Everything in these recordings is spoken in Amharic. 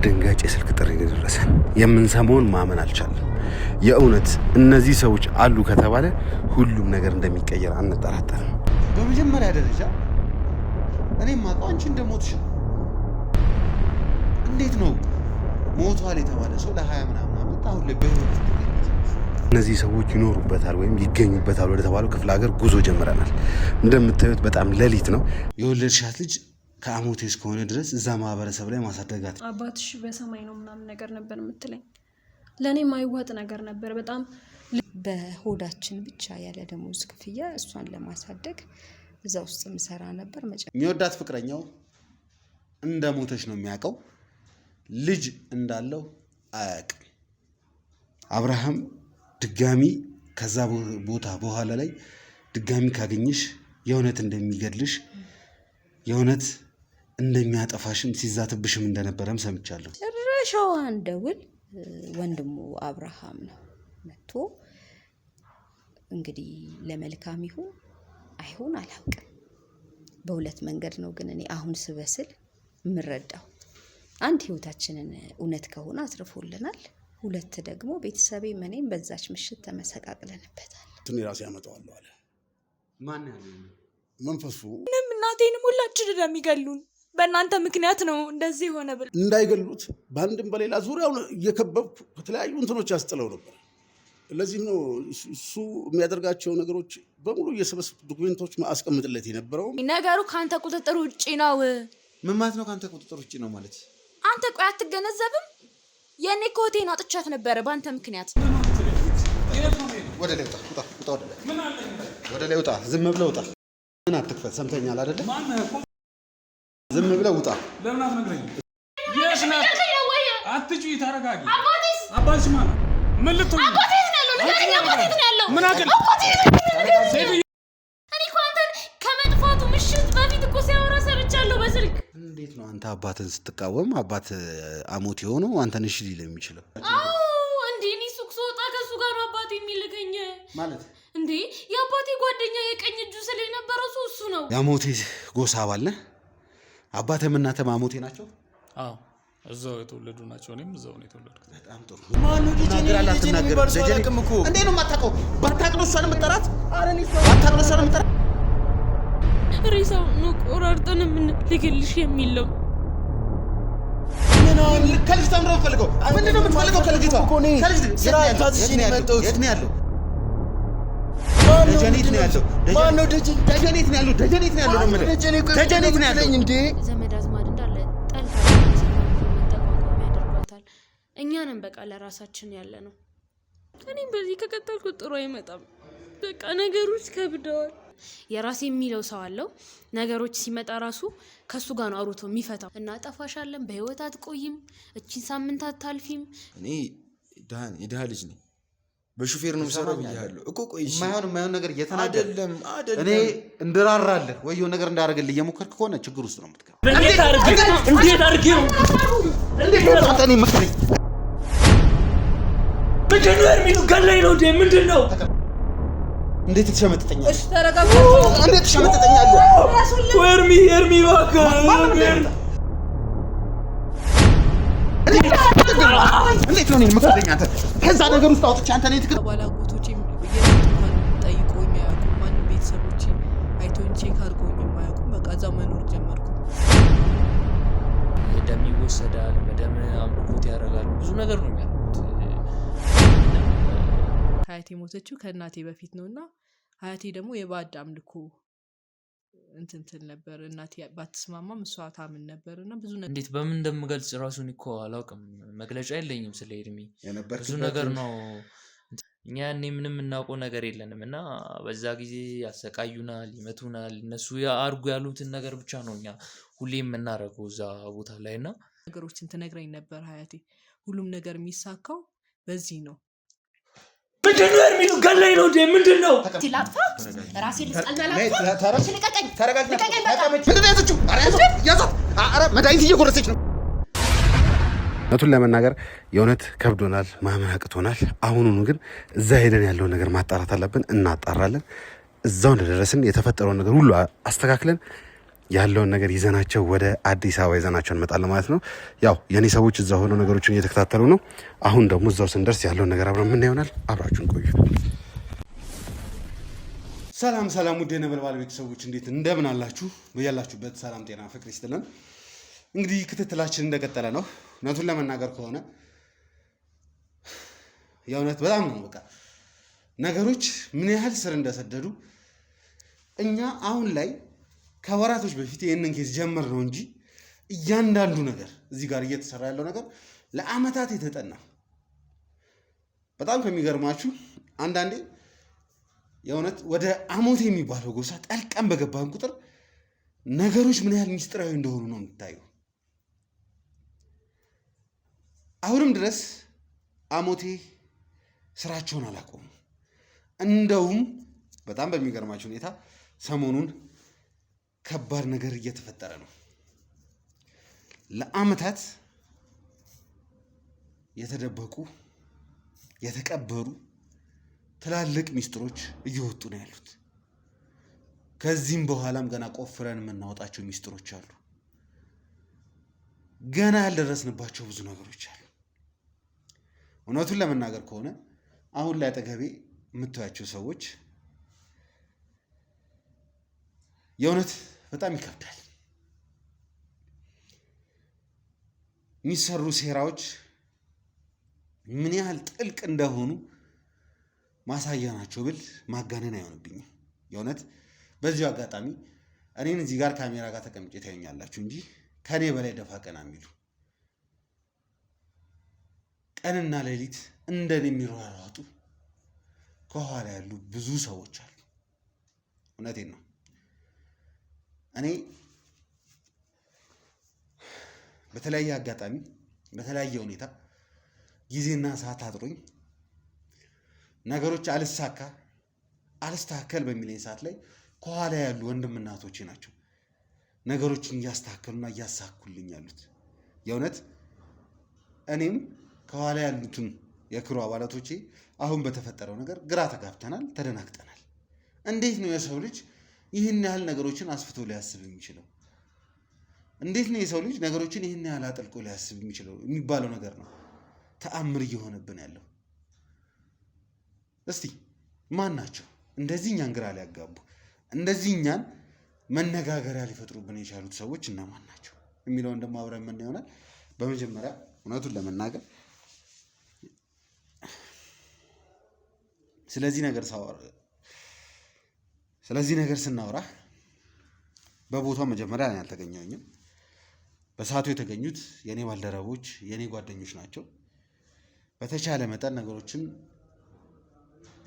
አስደንጋጭ የስልክ ጥሪ ደረሰን። የምንሰማውን ማመን አልቻለም። የእውነት እነዚህ ሰዎች አሉ ከተባለ ሁሉም ነገር እንደሚቀየር አንጠራጠርም። በመጀመሪያ ደረጃ እኔም ማውቀው አንቺ እንደሞትሽ ነው። እንዴት ነው ሞቷል የተባለ ሰው ለ20 ምናምን ዓመት አሁን ላይ በህይወት እነዚህ ሰዎች ይኖሩበታል ወይም ይገኙበታል ወደ ተባለው ክፍለ ሀገር ጉዞ ጀምረናል። እንደምታዩት በጣም ሌሊት ነው። የወለድሻት ልጅ ከአሞቴ እስከሆነ ድረስ እዛ ማህበረሰብ ላይ ማሳደጋት አባትሽ በሰማይ ነው ምናምን ነገር ነበር የምትለኝ። ለእኔ ማይዋጥ ነገር ነበር በጣም። በሆዳችን ብቻ ያለ ደሞዝ ክፍያ እሷን ለማሳደግ እዛ ውስጥ ምሰራ ነበር። የሚወዳት ፍቅረኛው እንደሞተች ነው የሚያውቀው። ልጅ እንዳለው አያውቅም። አብርሃም ድጋሚ ከዛ ቦታ በኋላ ላይ ድጋሚ ካገኘሽ የእውነት እንደሚገድልሽ የእውነት እንደሚያጠፋሽም ሲዛትብሽም እንደነበረም ሰምቻለሁ። ጭራሻዋን ደውል ወንድሙ አብርሃም ነው መጥቶ እንግዲህ ለመልካም ይሁን አይሁን አላውቅም። በሁለት መንገድ ነው ግን እኔ አሁን ስበስል የምረዳው። አንድ ህይወታችንን እውነት ከሆነ አትርፎልናል። ሁለት ደግሞ ቤተሰቤ መኔም በዛች ምሽት ተመሰቃቅለንበታል። ትን ራሴ ያመጣዋለሁ አለ። ማን ያለ መንፈሱ ምንም እናቴንም ሁላችንን የሚገሉን በእናንተ ምክንያት ነው እንደዚህ ሆነ ብለ እንዳይገሉት በአንድም በሌላ ዙሪያውን እየከበብኩ ከተለያዩ እንትኖች ያስጥለው ነበር። ለዚህም ነው እሱ የሚያደርጋቸው ነገሮች በሙሉ እየሰበሰብኩ ዶክመንቶች አስቀምጥለት የነበረው። ነገሩ ከአንተ ቁጥጥር ውጪ ነው። ምን ማለት ነው? ከአንተ ቁጥጥር ውጪ ነው ማለት? አንተ ቆይ አትገነዘብም? የኔ ኮቴን አጥቻት ነበረ በአንተ ምክንያት። ወደ ላይ ውጣ፣ ውጣ፣ ወደ ላይ ውጣ። ዝም ብለህ ውጣ። ምን አትክፈት። ሰምተኛል አይደለ? ዝም ብለህ ውጣ። ለምን አትነግረኝ? አትጩይ፣ ተረጋጊ። አባትሽ ማለት ምን ልትሆን? አባቴት ነው ያለው። ንገረኝ፣ አባቴት ነው ያለው። ምን አገል? እኔ እኮ አንተን ከመጥፋቱ ምሽት በፊት እኮ ሲያወራ ሰምቻለሁ በስልክ። እንዴት ነው አንተ አባትን ስትቃወም አባት አሞት የሆነው አንተን እሺ ሊል የሚችለው? አዎ እንዴ እኔ ሱቅ ስወጣ ከሱ ጋር ነው አባቴ የሚልከኝ ማለት እንዴ። የአባቴ ጓደኛ የቀኝ እጁ ስለነበረው እሱ ነው። የአሞቴ ጎሳ አባል ነህ? አባትህም እናትህም አሞቴ ናቸው? አዎ እዛው የተወለዱ ናቸው። እኔም እዛው ነው የተወለድኩት። በጣም ጥሩ። ማን ነው ልጅ አላትናገርም እኮ። እንዴት ነው የማታውቀው? ባታውቅ ነው እሷን የምጠራት? ባታውቅ ነው እሷን የምጠራት? ሬሳው ነው ቆራርጠን የምንልክልሽ የሚለው። ምን ከልጅ ታምረው ፈልገው? ምንድን ነው የምትፈልገው ከልጅቷ? ከልጅ ስራ ታዝሽ ነው ያለው። የት ነው ያለው? ደጀኔት ነው ያለው። ማን ነው ደጀኔት ነው ያለው? ደጀኔት ነው ያለው ነው የምልህ። ደጀኔት ነው ያለው እንዴ? ዘመድ አዝማድ እንዳለ ጠልፋ ተቋቋሚ ያደርጓታል። እኛንም በቃ ለራሳችን ያለ ነው። እኔም በዚህ ከቀጠልኩ ጥሩ አይመጣም። በቃ ነገሮች ከብደዋል። የራሴ የሚለው ሰው አለው። ነገሮች ሲመጣ ራሱ ከሱ ጋር ነው አውርቶ የሚፈታው። እናጠፋሻለን፣ በህይወት አትቆይም፣ እቺን ሳምንት አታልፊም። እኔ የድሃ ልጅ ነኝ። በሹፌር ነው የምሰራው ብያለሁ እኮ። ቆይ የማይሆን ነገር እየተናገር አይደለም። እኔ እንድራራለህ ወይ የሆነ ነገር እንዳደርግልህ እየሞከርክ ከሆነ ችግር ውስጥ ነው የምትገባው። እንዴት አድርጌ ነው አንተ እኔ መከረኝ። ምንድን ነው ኤርሚ? ገለኝ ነው እንዴ? ምንድን ነው? እንዴት ትሸመጥጠኛለህ? እሺ ተረጋጋ። እንዴት ትሸመጥጠኛለህ? ኤርሚ እባክህ እንዴት ነው እኔን መከረኝ? አንተ ከዛ ነገር ውስጥ አውጥቼ አንተ ነኝ ትክክል። ባላጎቶቼ እንኳን ጠይቆኝ አያውቁም። ማንም ቤተሰቦቼ አይቶኝ ቼክ አድርጎኝ አያውቁም። በቃ እዛ መኖር ጀመርኩ። ደም ይወሰዳል፣ በደም አምልኮት ያደርጋሉ፣ ብዙ ነገር ነው የሚያደርጉት። ሀያቴ ሞተችው ከእናቴ በፊት ነውና ሀያቴ ደግሞ የባዕድ አምልኮ እንትንትን ነበር። እናቴ ባትስማማም እሷ ታምን ነበርና ብዙ ነገር እንዴት በምን እንደምገልጽ ራሱን እኮ አላውቅም። መግለጫ የለኝም ስለ ኤርሚ። ብዙ ነገር ነው። እኛ እኔ ምንም እናውቀው ነገር የለንም እና በዛ ጊዜ ያሰቃዩናል፣ ይመቱናል። እነሱ ያርጉ ያሉትን ነገር ብቻ ነው እኛ ሁሌ የምናደርገው እዛ ቦታ ላይ እና ነገሮችን ትነግረኝ ነበር ሀያቴ። ሁሉም ነገር የሚሳካው በዚህ ነው። ምንድን ነው ኤርሚ? ገለኝ ነው እንዴ? ምንድን ነው? ላጥፋ ራሴ ልስቀልናላጥፋ ልቀቀኝ። መድኃኒት እየጎረሰች ነው። እውነቱን ለመናገር የእውነት ከብዶናል፣ ማመን አቅቶናል። አሁኑኑ ግን እዛ ሄደን ያለውን ነገር ማጣራት አለብን። እናጣራለን። እዛው እንደደረስን የተፈጠረውን ነገር ሁሉ አስተካክለን ያለውን ነገር ይዘናቸው ወደ አዲስ አበባ ይዘናቸው እንመጣለን ማለት ነው። ያው የኔ ሰዎች እዛ ሆነው ነገሮችን እየተከታተሉ ነው። አሁን ደግሞ እዛው ስንደርስ ያለውን ነገር አብረን ምን ይሆናል። አብራችሁን ቆዩ። ሰላም ሰላም፣ ውድ የነበልባል ቤተሰቦች እንዴት እንደምን አላችሁ? በያላችሁበት ሰላም ጤና ፍቅር ይስጥልን። እንግዲህ ክትትላችን እንደቀጠለ ነው። እውነቱን ለመናገር ከሆነ የእውነት በጣም ነው በቃ ነገሮች ምን ያህል ስር እንደሰደዱ እኛ አሁን ላይ ከወራቶች በፊት ይህንን ኬዝ ጀመር ነው እንጂ እያንዳንዱ ነገር እዚህ ጋር እየተሰራ ያለው ነገር ለአመታት የተጠና በጣም ከሚገርማችሁ አንዳንዴ የእውነት ወደ አሞቴ የሚባለው ጎሳ ጠልቀን በገባን ቁጥር ነገሮች ምን ያህል ሚስጥራዊ እንደሆኑ ነው የምታየው። አሁንም ድረስ አሞቴ ስራቸውን አላቆሙ። እንደውም በጣም በሚገርማችሁ ሁኔታ ሰሞኑን ከባድ ነገር እየተፈጠረ ነው። ለአመታት የተደበቁ የተቀበሩ ትላልቅ ሚስጥሮች እየወጡ ነው ያሉት። ከዚህም በኋላም ገና ቆፍረን የምናወጣቸው ሚስጥሮች አሉ። ገና ያልደረስንባቸው ብዙ ነገሮች አሉ። እውነቱን ለመናገር ከሆነ አሁን ላይ አጠገቤ የምታያቸው ሰዎች የእውነት በጣም ይከብዳል። የሚሰሩ ሴራዎች ምን ያህል ጥልቅ እንደሆኑ ማሳያ ናቸው ብል ማጋነን አይሆንብኝም። የእውነት በዚሁ አጋጣሚ እኔን እዚህ ጋር ካሜራ ጋር ተቀምጬ ታዩኛላችሁ እንጂ ከኔ በላይ ደፋ ቀና የሚሉ ቀንና ሌሊት እንደኔ የሚሯሯጡ ከኋላ ያሉ ብዙ ሰዎች አሉ። እውነቴን ነው። እኔ በተለያየ አጋጣሚ በተለያየ ሁኔታ ጊዜና ሰዓት አጥሮኝ ነገሮች አልስተካከል በሚለኝ ሰዓት ላይ ከኋላ ያሉ ወንድም እናቶቼ ናቸው ነገሮችን እያስተካከሉና እያሳኩልኝ ያሉት። የእውነት እኔም ከኋላ ያሉትን የክሩ አባላቶቼ አሁን በተፈጠረው ነገር ግራ ተጋብተናል፣ ተደናግጠናል። እንዴት ነው የሰው ልጅ ይህን ያህል ነገሮችን አስፍቶ ሊያስብ የሚችለው? እንዴት ነው የሰው ልጅ ነገሮችን ይህን ያህል አጥልቆ ሊያስብ የሚችለው የሚባለው ነገር ነው ተአምር እየሆነብን ያለው። እስቲ ማን ናቸው እንደዚህ እኛን ግራ ሊያጋቡ እንደዚህ እኛን መነጋገሪያ ሊፈጥሩብን የቻሉት ሰዎች እነማን ናቸው የሚለውን ደግሞ አብረን ምን ይሆናል። በመጀመሪያ እውነቱን ለመናገር ስለዚህ ነገር ስናወራ በቦታው መጀመሪያ ላይ አልተገኘኝም። በሰዓቱ የተገኙት የኔ ባልደረቦች የኔ ጓደኞች ናቸው። በተቻለ መጠን ነገሮችን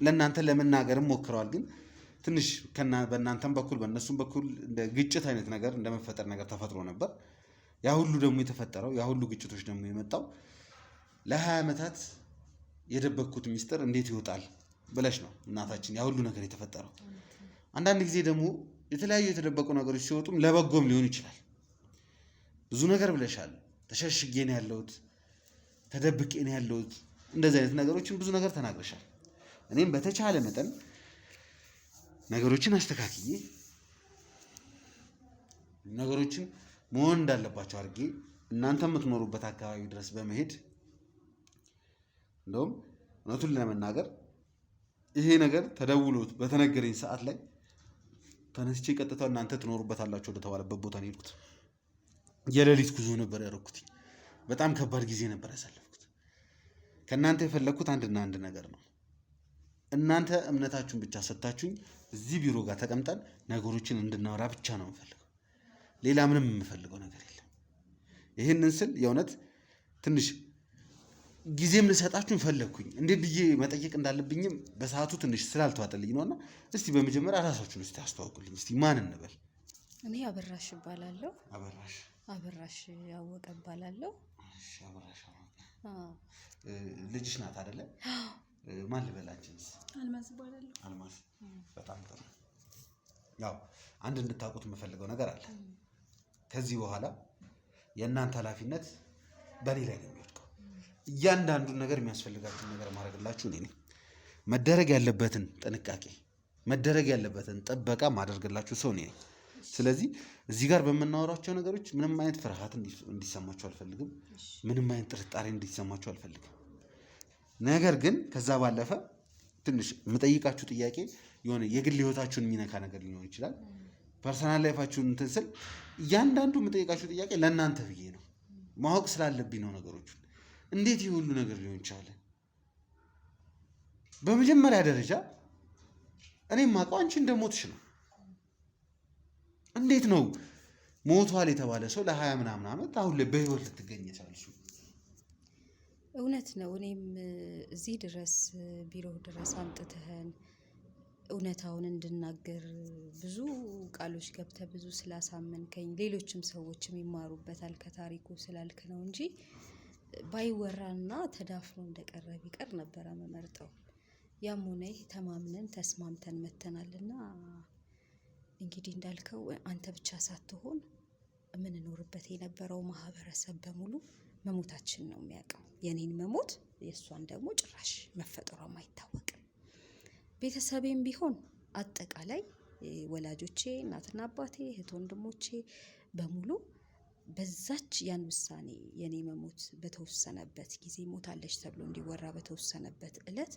ለእናንተ ለመናገርም ሞክረዋል። ግን ትንሽ በእናንተም በኩል በእነሱም በኩል እንደ ግጭት አይነት ነገር እንደመፈጠር ነገር ተፈጥሮ ነበር። ያ ሁሉ ደግሞ የተፈጠረው ያ ሁሉ ግጭቶች ደግሞ የመጣው ለ20 ዓመታት የደበቅኩት ሚስጥር እንዴት ይወጣል ብለሽ ነው እናታችን ያ ሁሉ ነገር የተፈጠረው። አንዳንድ ጊዜ ደግሞ የተለያዩ የተደበቁ ነገሮች ሲወጡም ለበጎም ሊሆን ይችላል። ብዙ ነገር ብለሻል። ተሸሽጌ ነው ያለሁት፣ ተደብቄ ነው ያለሁት፣ እንደዚህ አይነት ነገሮችን ብዙ ነገር ተናግረሻል። እኔም በተቻለ መጠን ነገሮችን አስተካክዬ ነገሮችን መሆን እንዳለባቸው አድርጌ እናንተ የምትኖሩበት አካባቢ ድረስ በመሄድ እንደውም እውነቱን ለመናገር ይሄ ነገር ተደውሎት በተነገረኝ ሰዓት ላይ ተነስቼ ቀጥታ እናንተ ትኖሩበታላችሁ ወደ ተባለበት ቦታ ነው የሄድኩት። የሌሊት ጉዞ ነበር ያደረኩት። በጣም ከባድ ጊዜ ነበር ያሳለፍኩት። ከእናንተ የፈለግኩት አንድና አንድ ነገር ነው። እናንተ እምነታችሁን ብቻ ሰጥታችሁኝ እዚህ ቢሮ ጋር ተቀምጠን ነገሮችን እንድናወራ ብቻ ነው የምፈልገው። ሌላ ምንም የምፈልገው ነገር የለም። ይህንን ስል የእውነት ትንሽ ጊዜም ልሰጣችሁን ፈለግኩኝ። እንዴት ብዬ መጠየቅ እንዳለብኝም በሰዓቱ ትንሽ ስላልተዋጠልኝ ነውና እስቲ በመጀመሪያ ራሳችሁን እስቲ አስተዋውቁልኝ። እስቲ ማን እንበል? እኔ አበራሽ እባላለሁ። አበራሽ ያወቀ እባላለሁ። እሺ አበራሽ ልጅሽ ናት አይደለ? ማን ልበላችንስ? አልማዝ እባላለሁ። አልማዝ በጣም ጥሩ። ያው አንድ እንድታውቁት የምፈልገው ነገር አለ። ከዚህ በኋላ የእናንተ ኃላፊነት በእኔ ላይ ነው የሚወድቀው። እያንዳንዱን ነገር የሚያስፈልጋችሁን ነገር ማድረግላችሁ እኔ ነኝ። መደረግ ያለበትን ጥንቃቄ፣ መደረግ ያለበትን ጥበቃ ማደርግላችሁ ሰው እኔ ነኝ። ስለዚህ እዚህ ጋር በምናወራቸው ነገሮች ምንም አይነት ፍርሃት እንዲሰማቸው አልፈልግም። ምንም አይነት ጥርጣሬ እንዲሰማቸው አልፈልግም። ነገር ግን ከዛ ባለፈ ትንሽ የምጠይቃችሁ ጥያቄ የሆነ የግል ህይወታችሁን የሚነካ ነገር ሊሆን ይችላል። ፐርሰናል ላይፋችሁን እንትን ስል እያንዳንዱ የምጠይቃችሁ ጥያቄ ለእናንተ ብዬ ነው፣ ማወቅ ስላለብኝ ነው ነገሮቹን። እንዴት ይህ ሁሉ ነገር ሊሆን ይችላል? በመጀመሪያ ደረጃ እኔ የማውቀው አንቺ እንደሞትሽ ነው። እንዴት ነው ሞቷል የተባለ ሰው ለ20 ምናምን ዓመት አሁን ላይ በህይወት ልትገኝ የቻልሽው? እውነት ነው። እኔም እዚህ ድረስ ቢሮ ድረስ አምጥተህን እውነታውን እንድናገር ብዙ ቃሎች ገብተህ ብዙ ስላሳመንከኝ ሌሎችም ሰዎችም ይማሩበታል ከታሪኩ ስላልክ ነው እንጂ ባይወራና ተዳፍኖ እንደቀረ ቢቀር ነበረ መመርጠው። ያም ሆነ ይህ ተማምነን ተስማምተን መተናልና እንግዲህ እንዳልከው አንተ ብቻ ሳትሆን የምንኖርበት የነበረው ማህበረሰብ በሙሉ መሞታችን ነው የሚያውቀው። የኔን መሞት የእሷን ደግሞ ጭራሽ መፈጠሯም አይታወቅም። ቤተሰቤም ቢሆን አጠቃላይ ወላጆቼ፣ እናትና አባቴ፣ እህት ወንድሞቼ በሙሉ በዛች ያን ውሳኔ የኔ መሞት በተወሰነበት ጊዜ ሞታለች ተብሎ እንዲወራ በተወሰነበት እለት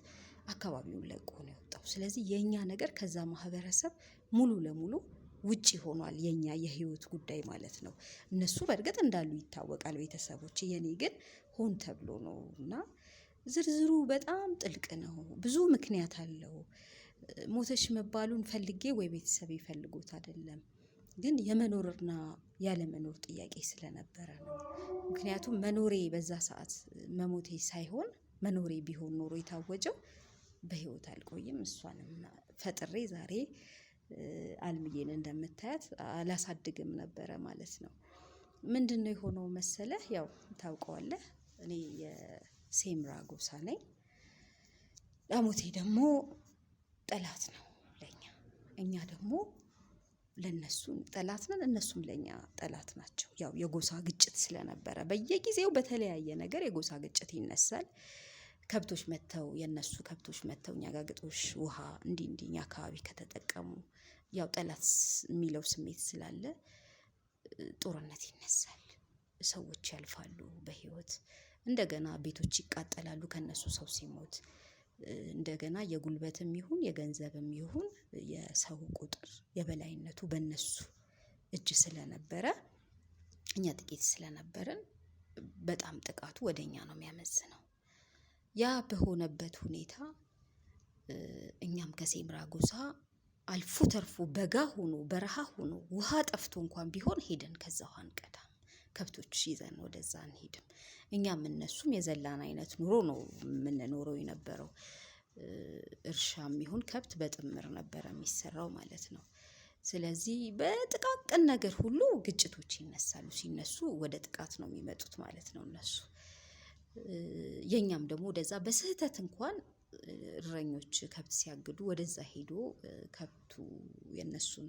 አካባቢውን ለቆ ነው የወጣው። ስለዚህ የኛ ነገር ከዛ ማህበረሰብ ሙሉ ለሙሉ ውጪ ሆኗል። የኛ የህይወት ጉዳይ ማለት ነው። እነሱ በእርግጥ እንዳሉ ይታወቃል ቤተሰቦች፣ የኔ ግን ሆን ተብሎ ነው እና ዝርዝሩ በጣም ጥልቅ ነው። ብዙ ምክንያት አለው። ሞተሽ መባሉን ፈልጌ ወይ ቤተሰብ ይፈልጉት አይደለም፣ ግን የመኖርና ያለመኖር ጥያቄ ስለነበረ ነው። ምክንያቱም መኖሬ በዛ ሰዓት መሞቴ ሳይሆን መኖሬ ቢሆን ኖሮ የታወጀው በህይወት አልቆይም። እሷንም ፈጥሬ ዛሬ አልምዬን እንደምታያት አላሳድግም ነበረ ማለት ነው። ምንድነው የሆነው መሰለህ? ያው ታውቀዋለህ፣ እኔ የሴምራ ጎሳ ነኝ። ዳሞቴ ደግሞ ጠላት ነው ለኛ። እኛ ደግሞ ለነሱ ጠላት ነን፣ እነሱም ለኛ ጠላት ናቸው። ያው የጎሳ ግጭት ስለነበረ በየጊዜው በተለያየ ነገር የጎሳ ግጭት ይነሳል። ከብቶች መተው የነሱ ከብቶች መተው እኛ ጋር ግጦሽ ውሃ እንዲህ እኛ አካባቢ ከተጠቀሙ ያው ጠላት የሚለው ስሜት ስላለ ጦርነት ይነሳል። ሰዎች ያልፋሉ በህይወት። እንደገና ቤቶች ይቃጠላሉ ከነሱ ሰው ሲሞት። እንደገና የጉልበትም ይሁን የገንዘብም ይሁን የሰው ቁጥር የበላይነቱ በነሱ እጅ ስለነበረ እኛ ጥቂት ስለነበረን በጣም ጥቃቱ ወደኛ ነው የሚያመዝነው። ያ በሆነበት ሁኔታ እኛም ከሴምራ ጎሳ አልፎ ተርፎ በጋ ሆኖ በረሃ ሆኖ ውሃ ጠፍቶ እንኳን ቢሆን ሄደን ከዛ ውሃ አንቀዳም። ከብቶች ይዘን ወደዛ አንሄድም። እኛም እነሱም የዘላን አይነት ኑሮ ነው የምንኖረው የነበረው። እርሻም ይሁን ከብት በጥምር ነበረ የሚሰራው ማለት ነው። ስለዚህ በጥቃቅን ነገር ሁሉ ግጭቶች ይነሳሉ። ሲነሱ ወደ ጥቃት ነው የሚመጡት ማለት ነው እነሱ። የኛም ደግሞ ወደዛ በስህተት እንኳን እረኞች ከብት ሲያግዱ ወደዛ ሄዶ ከብቱ የነሱን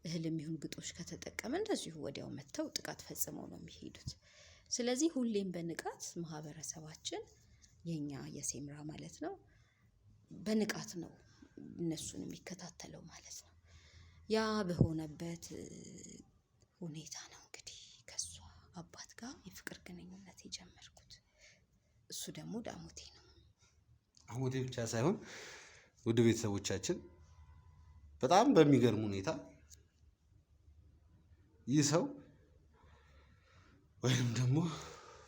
እህልም ይሁን ግጦሽ ከተጠቀመ እንደዚሁ ወዲያው መተው ጥቃት ፈጽመው ነው የሚሄዱት። ስለዚህ ሁሌም በንቃት ማህበረሰባችን የኛ የሴምራ ማለት ነው በንቃት ነው እነሱን የሚከታተለው ማለት ነው። ያ በሆነበት ሁኔታ ነው እንግዲህ ከሷ አባት ጋር የፍቅር ግንኙነት የጀመርኩት። እሱ ደግሞ ዳሞቴ ነው። ዳሞቴ ብቻ ሳይሆን ውድ ቤተሰቦቻችን በጣም በሚገርም ሁኔታ ይህ ሰው ወይም ደግሞ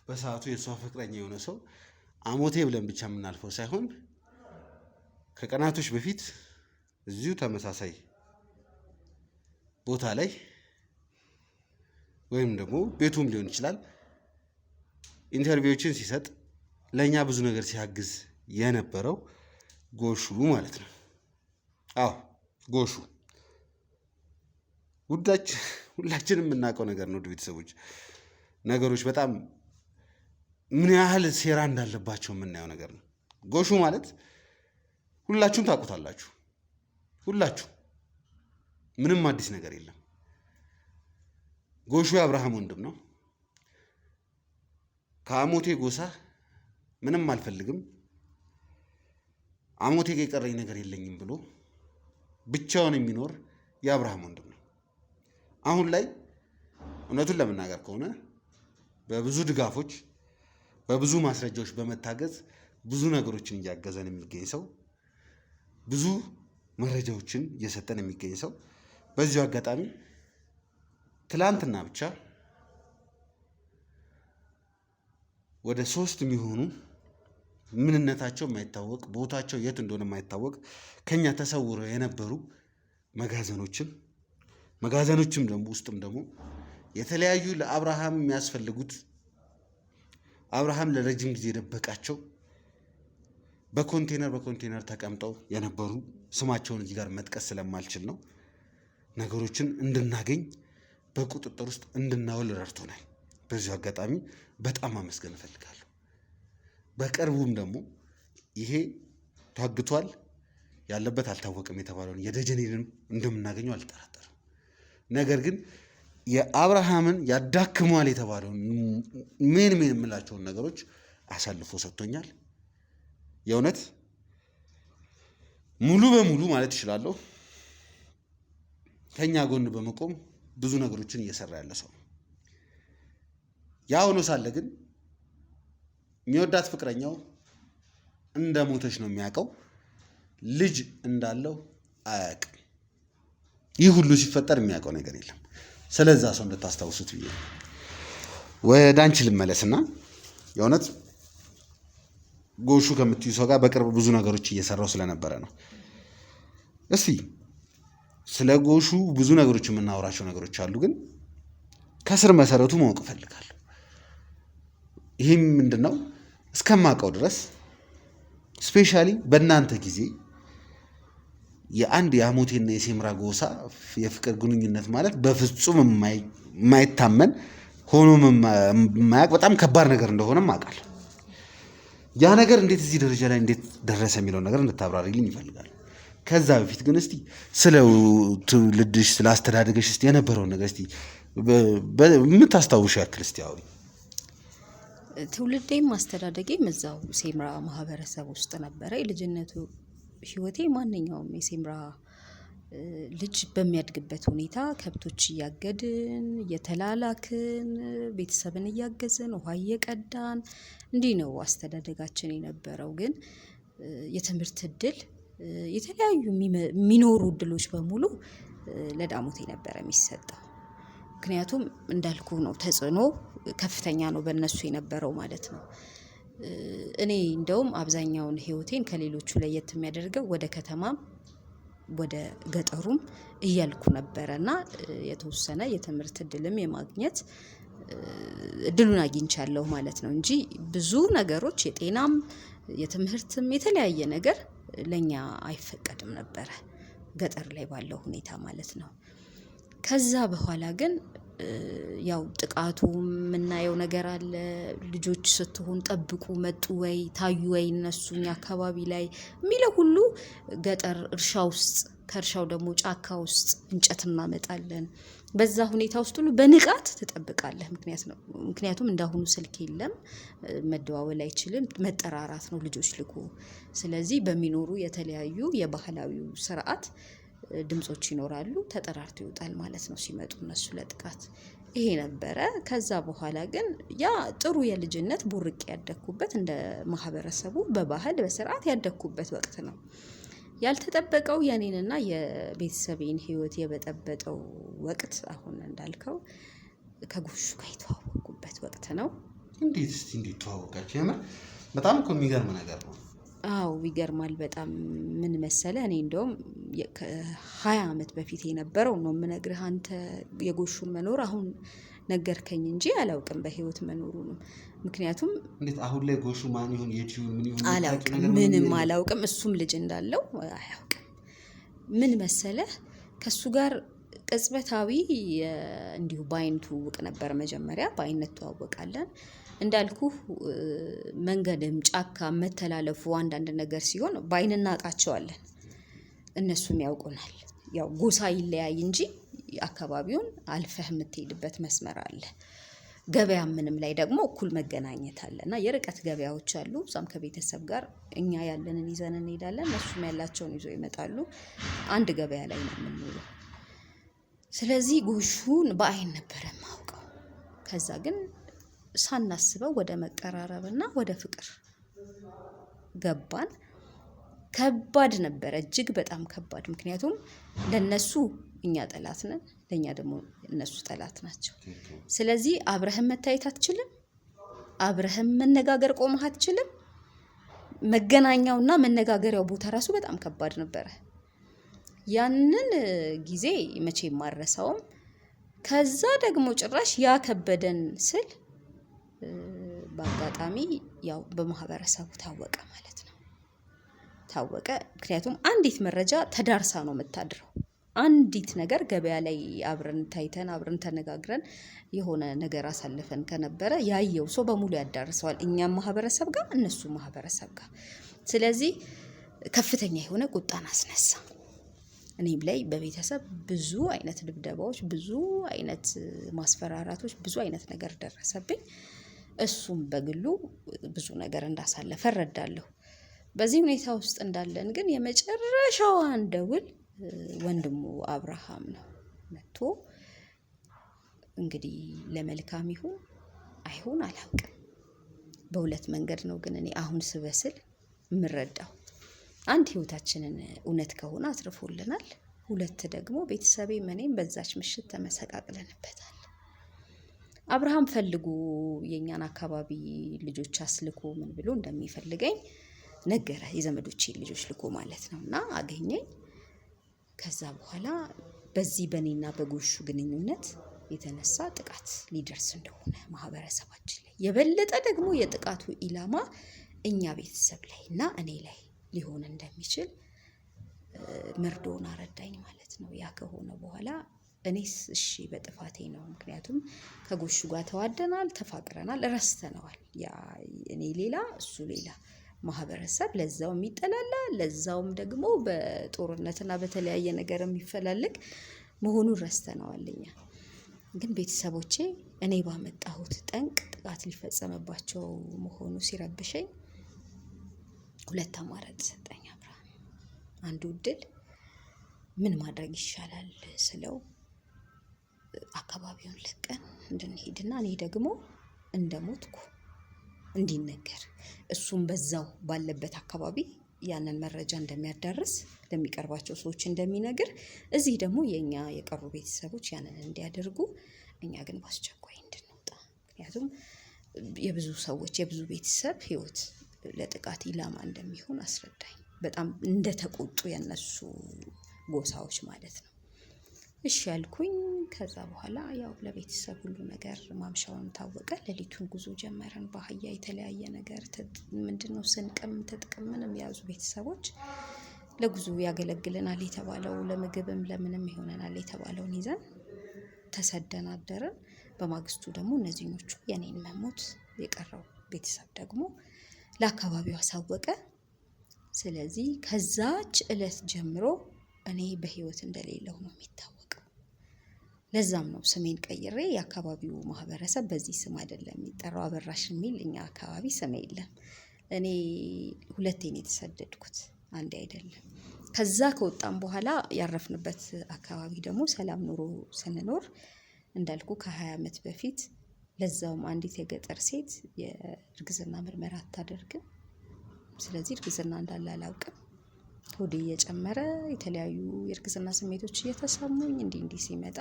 በሰዓቱ የእሷ ፍቅረኛ የሆነ ሰው አሞቴ ብለን ብቻ የምናልፈው ሳይሆን ከቀናቶች በፊት እዚሁ ተመሳሳይ ቦታ ላይ ወይም ደግሞ ቤቱም ሊሆን ይችላል ኢንተርቪዎችን ሲሰጥ ለእኛ ብዙ ነገር ሲያግዝ የነበረው ጎሹ ማለት ነው። አዎ ጎሹ ሁላችንም የምናውቀው ነገር ነው። ውድ ቤተሰቦች ነገሮች በጣም ምን ያህል ሴራ እንዳለባቸው የምናየው ነገር ነው። ጎሹ ማለት ሁላችሁም ታውቁታላችሁ። ሁላችሁ ምንም አዲስ ነገር የለም። ጎሹ የአብርሃም ወንድም ነው። ከአሞቴ ጎሳ ምንም አልፈልግም፣ አሞቴ ጋር የቀረኝ ነገር የለኝም ብሎ ብቻውን የሚኖር የአብርሃም ወንድም ነው። አሁን ላይ እውነቱን ለመናገር ከሆነ በብዙ ድጋፎች በብዙ ማስረጃዎች በመታገዝ ብዙ ነገሮችን እያገዘን የሚገኝ ሰው፣ ብዙ መረጃዎችን እየሰጠን የሚገኝ ሰው። በዚሁ አጋጣሚ ትላንትና ብቻ ወደ 3 የሚሆኑ ምንነታቸው የማይታወቅ ቦታቸው የት እንደሆነ የማይታወቅ ከኛ ተሰውረው የነበሩ መጋዘኖችም ደግሞ ውስጥም ደግሞ የተለያዩ ለአብርሃም የሚያስፈልጉት አብርሃም ለረጅም ጊዜ የደበቃቸው በኮንቴነር ተቀምጠው የነበሩ ስማቸውን እዚህ ጋር መጥቀስ ስለማልችል ነው ነገሮችን እንድናገኝ በቁጥጥር ውስጥ እንድናውል ረድቶናል። በዚሁ አጋጣሚ በጣም አመስገን እፈልጋለሁ። በቅርቡም ደግሞ ይሄ ታግቷል ያለበት አልታወቅም የተባለውን የደጀኔንም እንደምናገኘው አልጠራጠርም። ነገር ግን የአብርሃምን ያዳክሟል የተባለውን ምን የምላቸውን ነገሮች አሳልፎ ሰጥቶኛል። የእውነት ሙሉ በሙሉ ማለት እችላለሁ ከኛ ጎን በመቆም ብዙ ነገሮችን እየሰራ ያለ ሰው። ያ ሆኖ ሳለ ግን የሚወዳት ፍቅረኛው እንደሞተች ነው የሚያውቀው። ልጅ እንዳለው አያውቅም። ይህ ሁሉ ሲፈጠር የሚያውቀው ነገር የለም። ስለዛ ሰው እንድታስታውሱት ብዬ ወደ አንቺ ልመለስና የእውነት ጎሹ ከምትዩ ሰው ጋር በቅርብ ብዙ ነገሮች እየሰራው ስለነበረ ነው። እስቲ ስለ ጎሹ ብዙ ነገሮች የምናወራቸው ነገሮች አሉ፣ ግን ከስር መሰረቱ ማወቅ እፈልጋለሁ። ይህም ምንድነው? እስከማውቀው ድረስ ስፔሻሊ በእናንተ ጊዜ የአንድ የአሞቴና የሴምራ ጎሳ የፍቅር ግንኙነት ማለት በፍጹም የማይታመን ሆኖ የማያውቅ በጣም ከባድ ነገር እንደሆነም አውቃለሁ። ያ ነገር እንዴት እዚህ ደረጃ ላይ እንዴት ደረሰ የሚለውን ነገር እንድታብራሪልኝ ይፈልጋል። ከዛ በፊት ግን እስቲ ስለ ትውልድሽ ስለ አስተዳደግሽ እስቲ የነበረውን ነገር እስቲ የምታስታውሽ ያክል እስቲ አውሪ። ትውልዴም አስተዳደጌም እዛው ሴምራ ማህበረሰብ ውስጥ ነበረ። የልጅነቱ ህይወቴ ማንኛውም የሴምራ ልጅ በሚያድግበት ሁኔታ ከብቶች እያገድን እየተላላክን ቤተሰብን እያገዝን ውሃ እየቀዳን እንዲህ ነው አስተዳደጋችን የነበረው። ግን የትምህርት እድል የተለያዩ የሚኖሩ እድሎች በሙሉ ለዳሞቴ ነበረ የሚሰጠው። ምክንያቱም እንዳልኩ ነው ተጽዕኖ ከፍተኛ ነው በእነሱ የነበረው ማለት ነው። እኔ እንደውም አብዛኛውን ህይወቴን ከሌሎቹ ለየት የሚያደርገው ወደ ከተማም ወደ ገጠሩም እያልኩ ነበረ እና የተወሰነ የትምህርት እድልም የማግኘት እድሉን አግኝቻለሁ ማለት ነው እንጂ ብዙ ነገሮች የጤናም የትምህርትም የተለያየ ነገር ለኛ አይፈቀድም ነበረ ገጠር ላይ ባለው ሁኔታ ማለት ነው። ከዛ በኋላ ግን ያው ጥቃቱ የምናየው ነገር አለ። ልጆች ስትሆን ጠብቁ መጡ ወይ ታዩ ወይ እነሱኛ አካባቢ ላይ የሚለው ሁሉ ገጠር እርሻ ውስጥ ከእርሻው ደግሞ ጫካ ውስጥ እንጨት እናመጣለን። በዛ ሁኔታ ውስጥ ሁሉ በንቃት ትጠብቃለህ። ምክንያቱም እንዳሁኑ ስልክ የለም፣ መደዋወል አይችልም፣ መጠራራት ነው ልጆች ልኮ። ስለዚህ በሚኖሩ የተለያዩ የባህላዊው ስርዓት ድምጾች ይኖራሉ፣ ተጠራርቶ ይወጣል ማለት ነው ሲመጡ እነሱ ለጥቃት። ይሄ ነበረ። ከዛ በኋላ ግን ያ ጥሩ የልጅነት ቡርቅ ያደኩበት እንደ ማህበረሰቡ በባህል በስርዓት ያደኩበት ወቅት ነው። ያልተጠበቀው የኔንና የቤተሰቤን ህይወት የበጠበጠው ወቅት አሁን እንዳልከው ከጎሹ ጋር የተዋወቁበት ወቅት ነው። እንዴት ተዋወቃችሁ? በጣም እኮ የሚገርም ነገር ነው። አዎ ይገርማል በጣም። ምን መሰለ እኔ እንደውም ከ20 ዓመት በፊት የነበረው ነው የምነግርህ። አንተ የጎሹን መኖር አሁን ነገርከኝ እንጂ አላውቅም በህይወት መኖሩንም። ምክንያቱም እንዴት አሁን ላይ ጎሹ ማን ይሁን የት ይሁን ምን ይሁን አላውቅም፣ ምንም አላውቅም። እሱም ልጅ እንዳለው አያውቅም። ምን መሰለህ ከሱ ጋር ቅጽበታዊ እንዲሁ በአይን ትውውቅ ነበር። መጀመሪያ በአይነት ተዋወቃለን። እንዳልኩ መንገድም ጫካ መተላለፉ አንዳንድ ነገር ሲሆን በአይን እናውቃቸዋለን፣ እነሱም ያውቁናል። ያው ጎሳ ይለያይ እንጂ አካባቢውን አልፈህ የምትሄድበት መስመር አለ። ገበያ ምንም ላይ ደግሞ እኩል መገናኘት አለ እና የርቀት ገበያዎች አሉ። እዛም ከቤተሰብ ጋር እኛ ያለንን ይዘን እንሄዳለን፣ እነሱም ያላቸውን ይዞ ይመጣሉ። አንድ ገበያ ላይ ነው የምንውለው። ስለዚህ ጎሹን በአይን ነበረ ማውቀው። ከዛ ግን ሳናስበው ወደ መቀራረብና ወደ ፍቅር ገባን። ከባድ ነበረ፣ እጅግ በጣም ከባድ። ምክንያቱም ለነሱ እኛ ጠላት ነን፣ ለእኛ ደግሞ እነሱ ጠላት ናቸው። ስለዚህ አብረህም መታየት አትችልም፣ አብረህም መነጋገር ቆመህ አትችልም። መገናኛውና መነጋገሪያው ቦታ ራሱ በጣም ከባድ ነበረ። ያንን ጊዜ መቼ ማረሳውም። ከዛ ደግሞ ጭራሽ ያከበደን ስል በአጋጣሚ ያው በማህበረሰቡ ታወቀ ማለት ነው። ታወቀ ምክንያቱም አንዲት መረጃ ተዳርሳ ነው የምታድረው። አንዲት ነገር ገበያ ላይ አብረን ታይተን አብረን ተነጋግረን የሆነ ነገር አሳልፈን ከነበረ ያየው ሰው በሙሉ ያዳርሰዋል፣ እኛም ማህበረሰብ ጋር እነሱ ማህበረሰብ ጋር። ስለዚህ ከፍተኛ የሆነ ቁጣን አስነሳ። እኔም ላይ በቤተሰብ ብዙ አይነት ድብደባዎች፣ ብዙ አይነት ማስፈራራቶች፣ ብዙ አይነት ነገር ደረሰብኝ። እሱም በግሉ ብዙ ነገር እንዳሳለፈ እረዳለሁ። በዚህ ሁኔታ ውስጥ እንዳለን ግን የመጨረሻዋን ደውል ወንድሙ አብርሃም ነው መጥቶ እንግዲህ ለመልካም ይሁን አይሁን አላውቅም። በሁለት መንገድ ነው ግን እኔ አሁን ስበስል የምረዳው። አንድ ህይወታችንን እውነት ከሆነ አትርፎልናል፣ ሁለት ደግሞ ቤተሰቤ እኔም በዛች ምሽት ተመሰቃቅለንበታል። አብርሃም ፈልጉ የኛን አካባቢ ልጆች አስልኮ ምን ብሎ እንደሚፈልገኝ ነገረ፣ የዘመዶቼ ልጆች ልኮ ማለት ነውና አገኘኝ። ከዛ በኋላ በዚህ በኔና በጎሹ ግንኙነት የተነሳ ጥቃት ሊደርስ እንደሆነ ማህበረሰባችን ላይ የበለጠ ደግሞ የጥቃቱ ኢላማ እኛ ቤተሰብ ላይ እና እኔ ላይ ሊሆን እንደሚችል መርዶን አረዳኝ ማለት ነው። ያ ከሆነ በኋላ እኔስ እሺ በጥፋቴ ነው። ምክንያቱም ከጎሹ ጋር ተዋደናል፣ ተፋቅረናል፣ ረስተነዋል። ያ እኔ ሌላ እሱ ሌላ ማህበረሰብ፣ ለዛው የሚጠላላ ለዛውም ደግሞ በጦርነትና በተለያየ ነገር የሚፈላለግ መሆኑን ረስተነዋል። እኛ ግን ቤተሰቦቼ እኔ ባመጣሁት ጠንቅ ጥቃት ሊፈጸምባቸው መሆኑ ሲረብሸኝ ሁለት አማራጭ ሰጠኝ አብርሃም። አንዱ እድል ምን ማድረግ ይሻላል ስለው አካባቢውን ለቀን እንድንሄድና እኔ ደግሞ እንደሞትኩ እንዲነገር እሱም በዛው ባለበት አካባቢ ያንን መረጃ እንደሚያዳርስ ለሚቀርባቸው ሰዎች እንደሚነግር፣ እዚህ ደግሞ የኛ የቀሩ ቤተሰቦች ያንን እንዲያደርጉ፣ እኛ ግን በአስቸኳይ እንድንወጣ። ምክንያቱም የብዙ ሰዎች የብዙ ቤተሰብ ህይወት ለጥቃት ኢላማ እንደሚሆን አስረዳኝ። በጣም እንደተቆጡ የነሱ ጎሳዎች ማለት ነው። እሺ ያልኩኝ። ከዛ በኋላ ያው ለቤተሰብ ሁሉ ነገር ማምሻውን ታወቀ። ሌሊቱን ጉዞ ጀመረን በአህያ የተለያየ ነገር ምንድነው ስንቅም ትጥቅም ምንም ያዙ ቤተሰቦች። ለጉዞ ያገለግለናል የተባለው ለምግብም ለምንም ይሆነናል የተባለውን ይዘን ተሰደን አደረን። በማግስቱ ደግሞ እነዚህኞቹ የኔን መሞት የቀረው ቤተሰብ ደግሞ ለአካባቢው አሳወቀ። ስለዚህ ከዛች እለት ጀምሮ እኔ በህይወት እንደሌለው ነው የሚታወቀው። ለዛም ነው ስሜን ቀይሬ የአካባቢው ማህበረሰብ በዚህ ስም አይደለም የሚጠራው፣ አበራሽ የሚል እኛ አካባቢ ስም የለም። እኔ ሁለቴ ነው የተሰደድኩት፣ አንዴ አይደለም። ከዛ ከወጣም በኋላ ያረፍንበት አካባቢ ደግሞ ሰላም ኑሮ ስንኖር እንዳልኩ ከ20 ዓመት በፊት ለዛውም አንዲት የገጠር ሴት የእርግዝና ምርመራ አታደርግም። ስለዚህ እርግዝና እንዳለ አላውቅም። ሆዴ እየጨመረ የተለያዩ የእርግዝና ስሜቶች እየተሰሙኝ እንዲህ ሲመጣ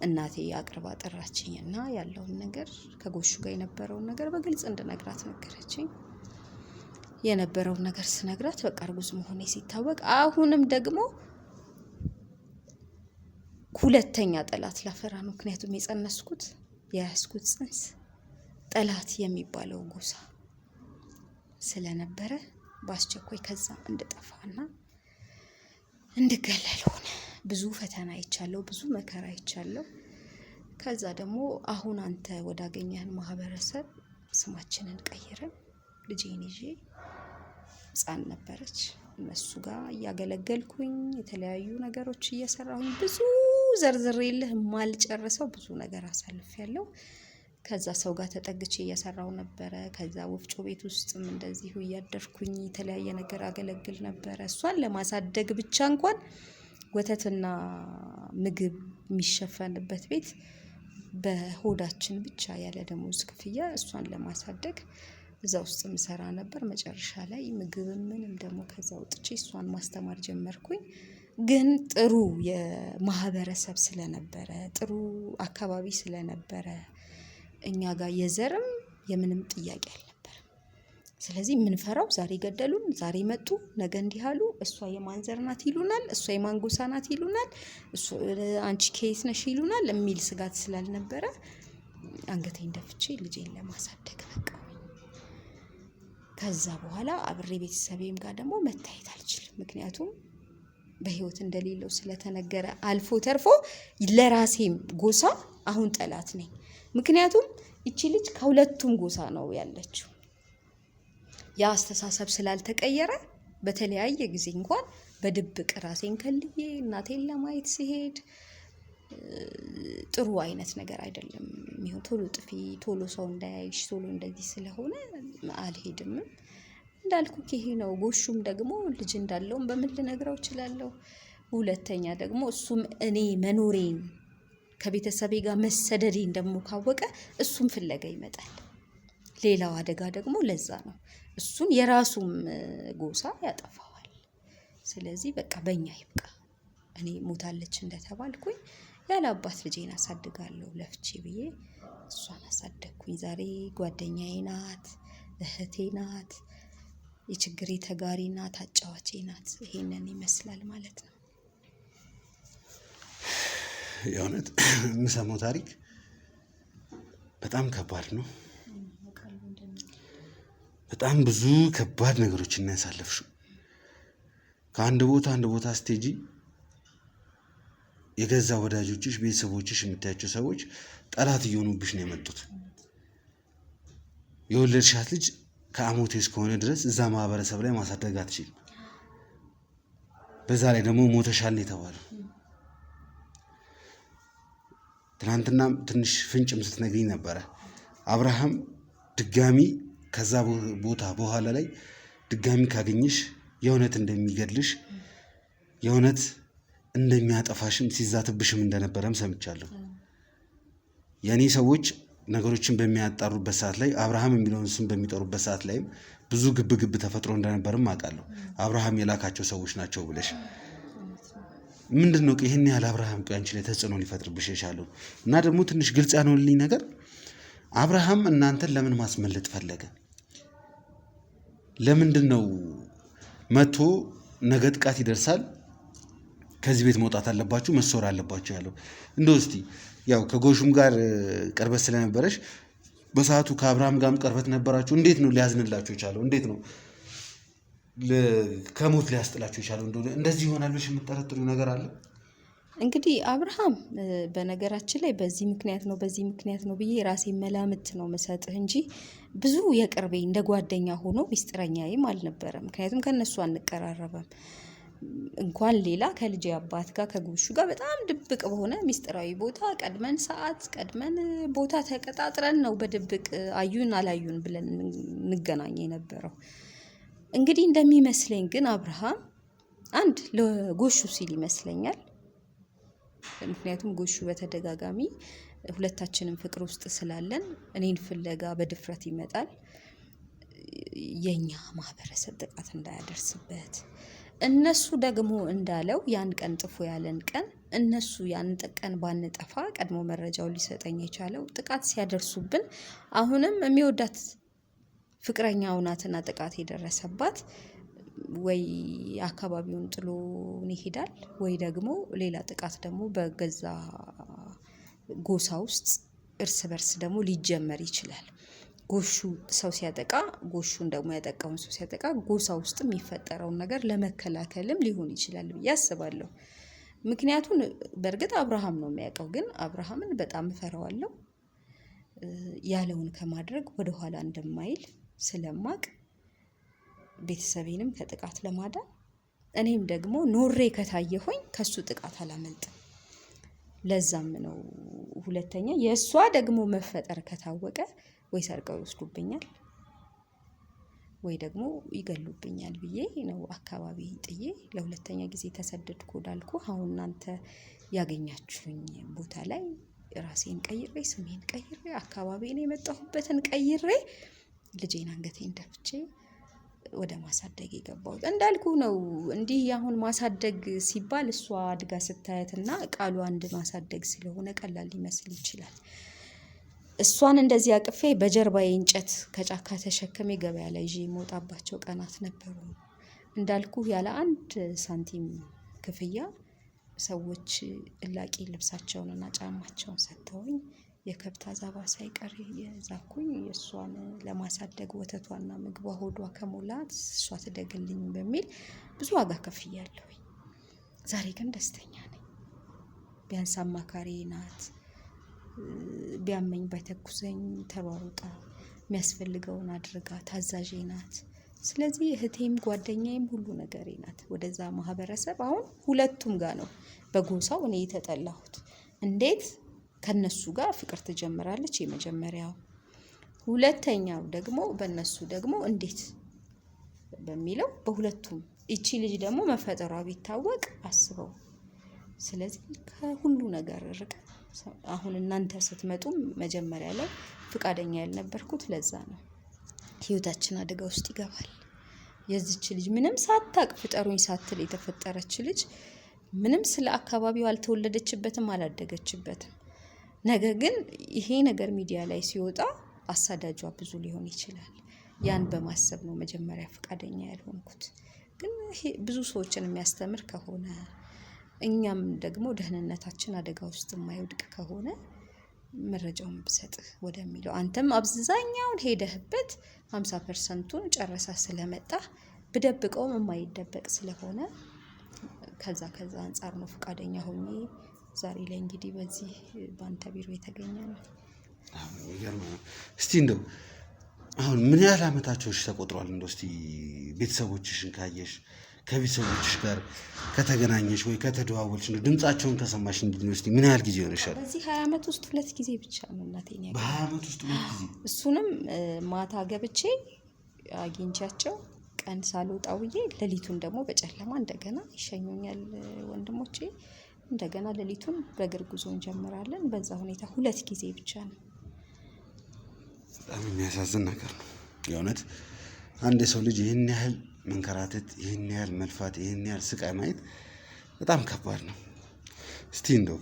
እናቴ አቅርባ ጠራችኝና ያለውን ነገር ከጎሹ ጋር የነበረውን ነገር በግልጽ እንድነግራት ነገረችኝ። የነበረውን ነገር ስነግራት በቃ እርጉዝ መሆኔ ሲታወቅ አሁንም ደግሞ ሁለተኛ ጠላት ላፈራ ነው። ምክንያቱም የጸነስኩት የያዝኩት ጽንስ ጠላት የሚባለው ጎሳ ስለነበረ በአስቸኳይ ከዛ እንድጠፋና እንድገለል ሆነ። ብዙ ፈተና አይቻለሁ፣ ብዙ መከራ አይቻለሁ። ከዛ ደግሞ አሁን አንተ ወዳገኘህን ማህበረሰብ ስማችንን ቀይረን ልጄን ይዤ ሕፃን ነበረች እነሱ ጋር እያገለገልኩኝ የተለያዩ ነገሮች እየሰራሁኝ ብዙ ዘርዝሬልህ ማልጨርሰው ብዙ ነገር አሳልፌያለሁ። ከዛ ሰው ጋር ተጠግቼ እየሰራው ነበረ። ከዛ ወፍጮ ቤት ውስጥም እንደዚሁ እያደርኩኝ የተለያየ ነገር አገለግል ነበረ። እሷን ለማሳደግ ብቻ እንኳን ወተትና ምግብ የሚሸፈንበት ቤት በሆዳችን ብቻ ያለ ደሞዝ ክፍያ እሷን ለማሳደግ እዛ ውስጥ ምሰራ ነበር። መጨረሻ ላይ ምግብ ምንም ደግሞ ከዛ ወጥቼ እሷን ማስተማር ጀመርኩኝ። ግን ጥሩ የማህበረሰብ ስለነበረ ጥሩ አካባቢ ስለነበረ እኛ ጋር የዘርም የምንም ጥያቄ አልነበረም። ስለዚህ የምንፈራው ዛሬ ገደሉን፣ ዛሬ መጡ፣ ነገ እንዲህ አሉ፣ እሷ የማን ዘር ናት ይሉናል፣ እሷ የማን ጎሳ ናት ይሉናል፣ አንቺ ከየት ነሽ ይሉናል የሚል ስጋት ስላልነበረ አንገቴን ደፍቼ ልጄን ለማሳደግ በቃ። ከዛ በኋላ አብሬ ቤተሰቤም ጋር ደግሞ መታየት አልችልም። ምክንያቱም በህይወት እንደሌለው ስለተነገረ አልፎ ተርፎ ለራሴም ጎሳ አሁን ጠላት ነኝ። ምክንያቱም እቺ ልጅ ከሁለቱም ጎሳ ነው ያለችው። ያ አስተሳሰብ ስላልተቀየረ በተለያየ ጊዜ እንኳን በድብቅ ራሴን ከልዬ እናቴን ለማየት ሲሄድ ጥሩ አይነት ነገር አይደለም የሚሆን። ቶሎ ጥፊ፣ ቶሎ ሰው እንዳያይሽ፣ ቶሎ እንደዚህ ስለሆነ አልሄድም። እንዳልኩት ይሄ ነው። ጎሹም ደግሞ ልጅ እንዳለውም በምን ልነግረው እችላለሁ። ሁለተኛ ደግሞ እሱም እኔ መኖሬን ከቤተሰቤ ጋር መሰደዴን ደግሞ ካወቀ እሱም ፍለጋ ይመጣል። ሌላው አደጋ ደግሞ ለዛ ነው፣ እሱን የራሱም ጎሳ ያጠፋዋል። ስለዚህ በቃ በእኛ ይብቃ። እኔ ሞታለች እንደተባልኩኝ ያለ አባት ልጄን አሳድጋለሁ ለፍቼ ብዬ እሷን አሳደግኩኝ። ዛሬ ጓደኛዬ ናት፣ እህቴ ናት፣ የችግሬ ተጋሪ ናት፣ አጫዋቼ ናት። ይሄንን ይመስላል ማለት ነው። የእውነት የምሰማው ታሪክ በጣም ከባድ ነው። በጣም ብዙ ከባድ ነገሮችን ያሳለፍሽው። ከአንድ ቦታ አንድ ቦታ ስቴጂ የገዛ ወዳጆችሽ፣ ቤተሰቦችሽ፣ የምታያቸው ሰዎች ጠላት እየሆኑብሽ ነው የመጡት። የወለድሻት ልጅ ከአሞቴ እስከሆነ ድረስ እዛ ማህበረሰብ ላይ ማሳደግ አትችልም። በዛ ላይ ደግሞ ሞተሻል የተባለው ትናንትና ትንሽ ፍንጭም ስትነግሪኝ ነበረ። አብርሃም ድጋሚ ከዛ ቦታ በኋላ ላይ ድጋሚ ካገኘሽ የእውነት እንደሚገድልሽ የእውነት እንደሚያጠፋሽም ሲዛትብሽም እንደነበረም ሰምቻለሁ። የእኔ ሰዎች ነገሮችን በሚያጣሩበት ሰዓት ላይ አብርሃም የሚለውን ስም በሚጠሩበት ሰዓት ላይም ብዙ ግብግብ ተፈጥሮ እንደነበርም አውቃለሁ። አብርሃም የላካቸው ሰዎች ናቸው ብለሽ ምንድን ነው ይህን ያህል አብርሃም አንቺ ላይ ተጽዕኖ ሊፈጥርብሽ የቻለው? እና ደግሞ ትንሽ ግልጽ ያልሆነልኝ ነገር አብርሃም እናንተን ለምን ማስመለጥ ፈለገ? ለምንድን ነው መቶ ነገ ጥቃት ይደርሳል፣ ከዚህ ቤት መውጣት አለባችሁ፣ መሰወር አለባችሁ ያለው? እንደው እስቲ ያው ከጎሹም ጋር ቅርበት ስለነበረሽ በሰዓቱ ከአብርሃም ጋርም ቅርበት ነበራችሁ። እንዴት ነው ሊያዝንላችሁ የቻለው? እንዴት ነው ከሞት ሊያስጥላችሁ የቻለው? እንደዚህ ይሆናል ብለሽ የምትጠረጥሪው ነገር አለ? እንግዲህ አብርሃም በነገራችን ላይ በዚህ ምክንያት ነው ብዬ ራሴ መላምት ነው መሰጥህ እንጂ ብዙ የቅርቤ እንደ ጓደኛ ሆኖ ሚስጥረኛዬም አልነበረም። ምክንያቱም ከነሱ አንቀራረበም። እንኳን ሌላ ከልጄ አባት ጋር ከጎሹ ጋር በጣም ድብቅ በሆነ ሚስጥራዊ ቦታ ቀድመን ሰዓት ቀድመን ቦታ ተቀጣጥረን ነው በድብቅ አዩን አላዩን ብለን እንገናኝ የነበረው። እንግዲህ እንደሚመስለኝ ግን አብርሃም አንድ ለጎሹ ሲል ይመስለኛል። ምክንያቱም ጎሹ በተደጋጋሚ ሁለታችንም ፍቅር ውስጥ ስላለን እኔን ፍለጋ በድፍረት ይመጣል። የኛ ማህበረሰብ ጥቃት እንዳያደርስበት፣ እነሱ ደግሞ እንዳለው ያን ቀን ጥፎ ያለን ቀን እነሱ ያን ቀን ባንጠፋ ቀድሞ መረጃውን ሊሰጠኝ የቻለው ጥቃት ሲያደርሱብን አሁንም የሚወዳት ፍቅረኛው ናትና ጥቃት የደረሰባት ወይ አካባቢውን ጥሎ ይሄዳል ወይ ደግሞ ሌላ ጥቃት ደግሞ በገዛ ጎሳ ውስጥ እርስ በርስ ደግሞ ሊጀመር ይችላል። ጎሹ ሰው ሲያጠቃ ጎሹን ደግሞ ያጠቃውን ሰው ሲያጠቃ ጎሳ ውስጥ የሚፈጠረውን ነገር ለመከላከልም ሊሆን ይችላል ብዬ አስባለሁ። ምክንያቱም በእርግጥ አብርሃም ነው የሚያውቀው፣ ግን አብርሃምን በጣም እፈራዋለሁ። ያለውን ከማድረግ ወደኋላ እንደማይል ስለማቅ ቤተሰቤንም ከጥቃት ለማዳን እኔም ደግሞ ኖሬ ከታየሁኝ ከሱ ጥቃት አላመልጥም። ለዛም ነው ሁለተኛ የእሷ ደግሞ መፈጠር ከታወቀ ወይ ሰርቀው ይወስዱብኛል ወይ ደግሞ ይገሉብኛል ብዬ ነው አካባቢ ጥዬ ለሁለተኛ ጊዜ ተሰደድኩ ዳልኩ። አሁን እናንተ ያገኛችሁኝ ቦታ ላይ ራሴን ቀይሬ ስሜን ቀይሬ አካባቢዬን የመጣሁበትን ቀይሬ ልጄን አንገቴን ደፍቼ ወደ ማሳደግ የገባሁት እንዳልኩ ነው። እንዲህ አሁን ማሳደግ ሲባል እሷ አድጋ ስታያትና ቃሉ አንድ ማሳደግ ስለሆነ ቀላል ሊመስል ይችላል። እሷን እንደዚህ አቅፌ በጀርባዬ እንጨት ከጫካ ተሸክሜ ገበያ ላይ ይዤ የምወጣባቸው ቀናት ነበሩ። እንዳልኩ ያለ አንድ ሳንቲም ክፍያ ሰዎች እላቂ ልብሳቸውንና ጫማቸውን ሰጥተውኝ የከብት አዛባ ሳይቀር የዛኩኝ የእሷን ለማሳደግ ወተቷና ምግቧ ሆዷ ከሞላት እሷ ትደግልኝ በሚል ብዙ ዋጋ ከፍያለሁኝ። ዛሬ ግን ደስተኛ ነኝ። ቢያንስ አማካሪ ናት። ቢያመኝ ባይተኩሰኝ ተሯሩጣ የሚያስፈልገውን አድርጋ ታዛዥ ናት። ስለዚህ እህቴም ጓደኛዬም ሁሉ ነገሬ ናት። ወደዛ ማህበረሰብ አሁን ሁለቱም ጋር ነው በጎሳው እኔ የተጠላሁት። እንዴት ከነሱ ጋር ፍቅር ትጀምራለች? የመጀመሪያው። ሁለተኛው ደግሞ በነሱ ደግሞ እንዴት በሚለው በሁለቱም እቺ ልጅ ደግሞ መፈጠሯ ቢታወቅ አስበው። ስለዚህ ከሁሉ ነገር ርቀ አሁን እናንተ ስትመጡም መጀመሪያ ላይ ፍቃደኛ ያልነበርኩት ለዛ ነው። ህይወታችን አደጋ ውስጥ ይገባል። የዚች ልጅ ምንም ሳታቅ ፍጠሩኝ ሳትል የተፈጠረች ልጅ ምንም ስለ አካባቢው አልተወለደችበትም፣ አላደገችበትም። ነገር ግን ይሄ ነገር ሚዲያ ላይ ሲወጣ አሳዳጇ ብዙ ሊሆን ይችላል። ያን በማሰብ ነው መጀመሪያ ፍቃደኛ ያልሆንኩት። ግን ብዙ ሰዎችን የሚያስተምር ከሆነ እኛም ደግሞ ደህንነታችን አደጋ ውስጥ የማይወድቅ ከሆነ መረጃውን ብሰጥህ ወደሚለው አንተም አብዛኛውን ሄደህበት 50%ቱን ጨረሳ ስለመጣ ብደብቀውም የማይደበቅ ስለሆነ ከዛ አንጻር ነው ፍቃደኛ ሆኜ ዛሬ ላይ እንግዲህ በዚህ በአንተ ቢሮ የተገኘ ነው። እስቲ እንደው አሁን ምን ያህል አመታቸውሽ ተቆጥሯል? እንደው እስቲ ቤተሰቦችሽን ካየሽ ከቤተሰቦችሽ ጋር ከተገናኘሽ ወይ ከተደዋወልሽ ነው ድምጻቸውን ከሰማሽ እንዲህ እስቲ ምን ያህል ጊዜ ሆነሻል? በዚህ 20 ዓመት ውስጥ 2 ጊዜ ብቻ ነው እናቴን ያገኘሁት። በ20 ዓመት ውስጥ 2 ጊዜ? እሱንም ማታ ገብቼ አግኝቻቸው ቀን ሳልወጣ ውዬ ሌሊቱን ደግሞ በጨለማ እንደገና ይሸኙኛል ወንድሞቼ። እንደገና ሌሊቱን በእግር ጉዞ እንጀምራለን። በዛ ሁኔታ 2 ጊዜ ብቻ ነው። በጣም የሚያሳዝን ነገር ነው የእውነት። አንድ የሰው ልጅ ይህን ያህል መንከራተት፣ ይህን ያህል መልፋት፣ ይህን ያህል ስቃይ ማየት በጣም ከባድ ነው። እስቲ እንደው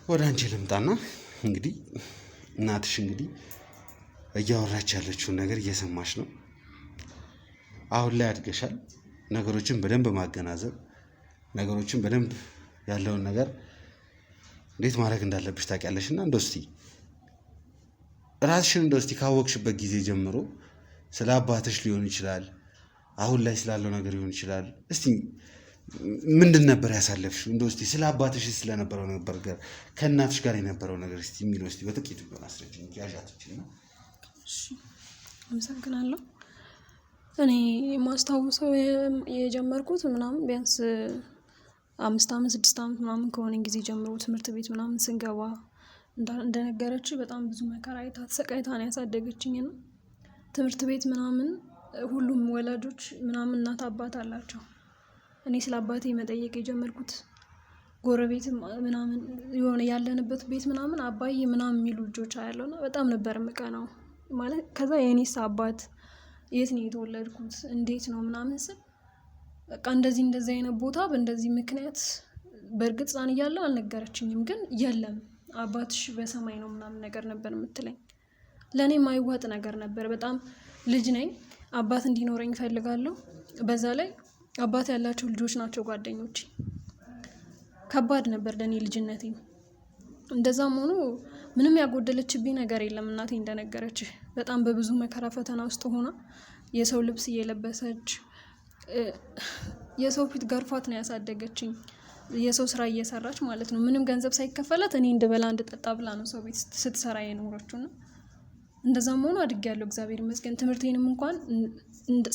ወደ አንቺ ልምጣና እንግዲህ እናትሽ እንግዲህ እያወራች ያለችውን ነገር እየሰማሽ ነው። አሁን ላይ አድገሻል። ነገሮችን በደንብ ማገናዘብ፣ ነገሮችን በደንብ ያለውን ነገር እንዴት ማድረግ እንዳለብሽ ታውቂያለሽና እንደው እስቲ ራስሽን እንደው እስቲ ካወቅሽበት ጊዜ ጀምሮ ስለ አባትሽ ሊሆን ይችላል፣ አሁን ላይ ስላለው ነገር ሊሆን ይችላል። እስቲ ምንድን ነበር ያሳለፍሽው? እንደው እስቲ ስለ አባትሽ ስለነበረው ነበር ጋር ከእናትሽ ጋር የነበረው ነገር እስቲ የሚለው እስቲ በጥቂቱ ቢሆን አስረጅኝ። ያዣትችል ነው። እሺ፣ አመሰግናለሁ። እኔ ማስታወሰው የጀመርኩት ምናምን ቢያንስ 5 ዓመት 6 ዓመት ምናምን ከሆነ ጊዜ ጀምሮ ትምህርት ቤት ምናምን ስንገባ እንደነገረች በጣም ብዙ መከራ አይታ ተሰቃይታ ነው ያሳደገችኝ። ነው ትምህርት ቤት ምናምን ሁሉም ወላጆች ምናምን እናት አባት አላቸው። እኔ ስለ አባቴ መጠየቅ የጀመርኩት ጎረቤት ምናምን የሆነ ያለንበት ቤት ምናምን አባዬ ምናምን የሚሉ ልጆች አያለውና በጣም ነበር የምቀናው። ማለት ከዛ የኔስ አባት የት ነው የተወለድኩት እንዴት ነው ምናምን ስል በቃ እንደዚህ አይነት ቦታ በእንደዚህ ምክንያት በእርግጥ ሕፃን እያለሁ አልነገረችኝም። ግን የለም አባትሽ በሰማይ ነው ምናምን ነገር ነበር የምትለኝ። ለእኔ የማይዋጥ ነገር ነበር። በጣም ልጅ ነኝ፣ አባት እንዲኖረኝ እፈልጋለሁ። በዛ ላይ አባት ያላቸው ልጆች ናቸው ጓደኞቼ። ከባድ ነበር ለእኔ ልጅነቴ። እንደዛም ሆኖ ምንም ያጎደለችብኝ ነገር የለም። እናቴ እንደነገረች በጣም በብዙ መከራ ፈተና ውስጥ ሆና የሰው ልብስ እየለበሰች የሰው ፊት ገርፋት ነው ያሳደገችኝ። የሰው ስራ እየሰራች ማለት ነው። ምንም ገንዘብ ሳይከፈላት እኔ እንድበላ እንድጠጣ ብላ ነው ሰው ቤት ስትሰራ የኖረችውና እንደዛም ሆኖ አድጌያለሁ፣ እግዚአብሔር ይመስገን። ትምህርቴንም እንኳን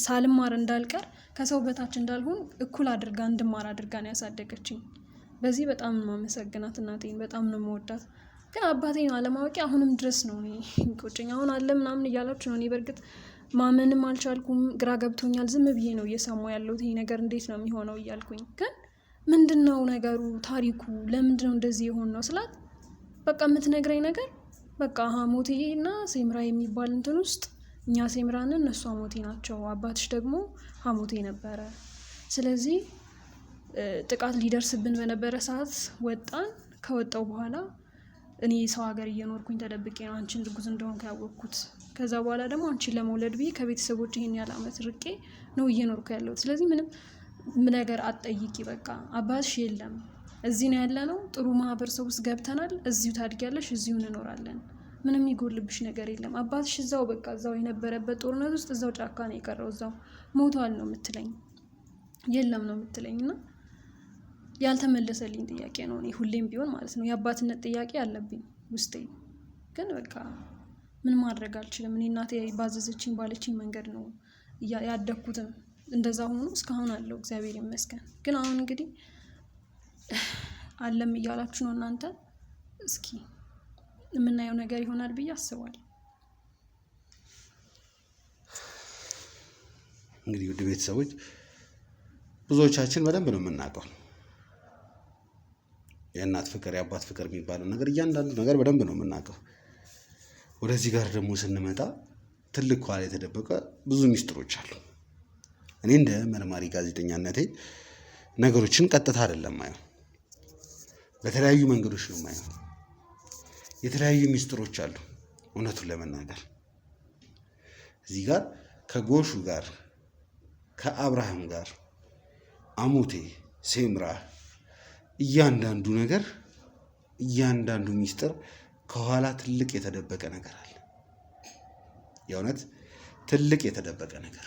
ሳልማር እንዳልቀር ከሰው በታች እንዳልሆን እኩል አድርጋ እንድማር አድርጋ ነው ያሳደገችኝ። በዚህ በጣም ነው የማመሰግናት እናቴን፣ በጣም ነው የምወዳት። ግን አባቴን አለማወቂ አሁንም ድረስ ነው እኔ የሚቆጨኝ። አሁን አለ ምናምን እያላችሁ ነው። እኔ በእርግጥ ማመንም አልቻልኩም፣ ግራ ገብቶኛል። ዝም ብዬ ነው እየሰማሁ ያለሁት ይሄ ነገር እንዴት ነው የሚሆነው እያልኩኝ። ግን ምንድነው ነገሩ? ታሪኩ ለምንድነው እንደዚህ የሆን ነው ስላት፣ በቃ የምትነግረኝ ነገር በቃ ሀሞቴ እና ሴምራ የሚባል እንትን ውስጥ እኛ ሴምራንን እነሱ ሀሞቴ ናቸው፣ አባትሽ ደግሞ ሀሞቴ ነበረ። ስለዚህ ጥቃት ሊደርስብን በነበረ ሰዓት ወጣን። ከወጣው በኋላ እኔ ሰው ሀገር እየኖርኩኝ ተደብቄ ነው አንቺን እርጉዝ እንደሆንኩ ያወቅኩት። ከዛ በኋላ ደግሞ አንቺን ለመውለድ ብዬ ከቤተሰቦች ይሄን ያህል ዓመት ርቄ ነው እየኖርኩ ያለሁት። ስለዚህ ምንም ነገር አትጠይቂ፣ በቃ አባትሽ የለም፣ እዚህ ነው ያለ ነው። ጥሩ ማህበረሰብ ውስጥ ገብተናል። እዚሁ ታድጊያለሽ፣ እዚሁ እንኖራለን። ምንም ይጎልብሽ ነገር የለም። አባትሽ እዛው በቃ እዛው የነበረበት ጦርነት ውስጥ እዛው ጫካ ነው የቀረው፣ እዛው ሞቷል ነው የምትለኝ፣ የለም ነው የምትለኝ። እና ያልተመለሰልኝ ጥያቄ ነው። እኔ ሁሌም ቢሆን ማለት ነው የአባትነት ጥያቄ አለብኝ ውስጤ። ግን በቃ ምን ማድረግ አልችልም። እኔ እናቴ ባዘዘችኝ ባለችኝ መንገድ ነው ያደግኩትም። እንደዛ ሆኖ እስካሁን አለው እግዚአብሔር ይመስገን። ግን አሁን እንግዲህ አለም እያላችሁ ነው እናንተ። እስኪ የምናየው ነገር ይሆናል ብዬ አስባለሁ። እንግዲህ ውድ ቤተሰቦች ብዙዎቻችን በደንብ ነው የምናውቀው የእናት ፍቅር የአባት ፍቅር የሚባለው ነገር፣ እያንዳንዱ ነገር በደንብ ነው የምናውቀው። ወደዚህ ጋር ደግሞ ስንመጣ ትልቅ ኋላ የተደበቀ ብዙ ሚስጥሮች አሉ። እኔ እንደ መርማሪ ጋዜጠኛነቴ ነገሮችን ቀጥታ አይደለም ማየው፣ በተለያዩ መንገዶች ነው ማየው። የተለያዩ ሚስጥሮች አሉ። እውነቱን ለመናገር እዚህ ጋር ከጎሹ ጋር ከአብርሃም ጋር አሞቴ ሴምራ እያንዳንዱ ነገር እያንዳንዱ ሚስጥር ከኋላ ትልቅ የተደበቀ ነገር አለ። የእውነት ትልቅ የተደበቀ ነገር።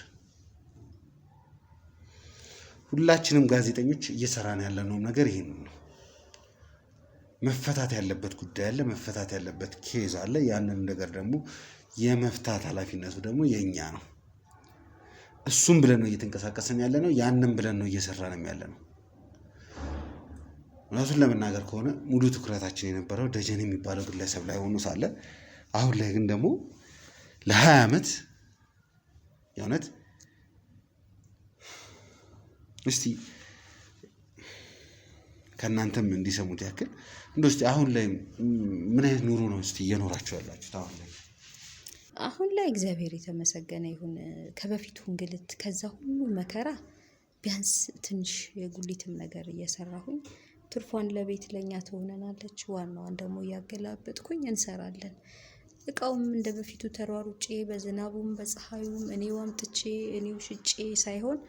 ሁላችንም ጋዜጠኞች እየሰራን ያለነው ነገር ይሄን ነው። መፈታት ያለበት ጉዳይ አለ፣ መፈታት ያለበት ኬዝ አለ። ያንን ነገር ደግሞ የመፍታት ኃላፊነቱ ደግሞ የኛ ነው። እሱም ብለን ነው እየተንቀሳቀስን ያለ ነው። ያንን ብለን ነው እየሰራንም ያለ ነው። እውነቱን ለመናገር ከሆነ ሙሉ ትኩረታችን የነበረው ደጀን የሚባለው ግለሰብ ላይ ሆኖ ሳለ አሁን ላይ ግን ደግሞ ለ20 ዓመት የእውነት እስቲ ከእናንተም እንዲሰሙት ያክል እንደው እስቲ አሁን ላይ ምን አይነት ኑሮ ነው እስቲ እየኖራችሁ ያላችሁት? አሁን ላይ እግዚአብሔር የተመሰገነ ይሁን። ከበፊቱ እንግልት ከዛ ሁሉ መከራ ቢያንስ ትንሽ የጉሊትም ነገር እየሰራሁኝ ትርፏን ለቤት ለኛ ትሆነናለች። ዋናዋን ደግሞ እያገላበጥኩኝ እንሰራለን። እቃውም እንደ በፊቱ ተሯሩጬ በዝናቡም በፀሐዩም እኔው አምጥቼ እኔው ሽጬ ሳይሆን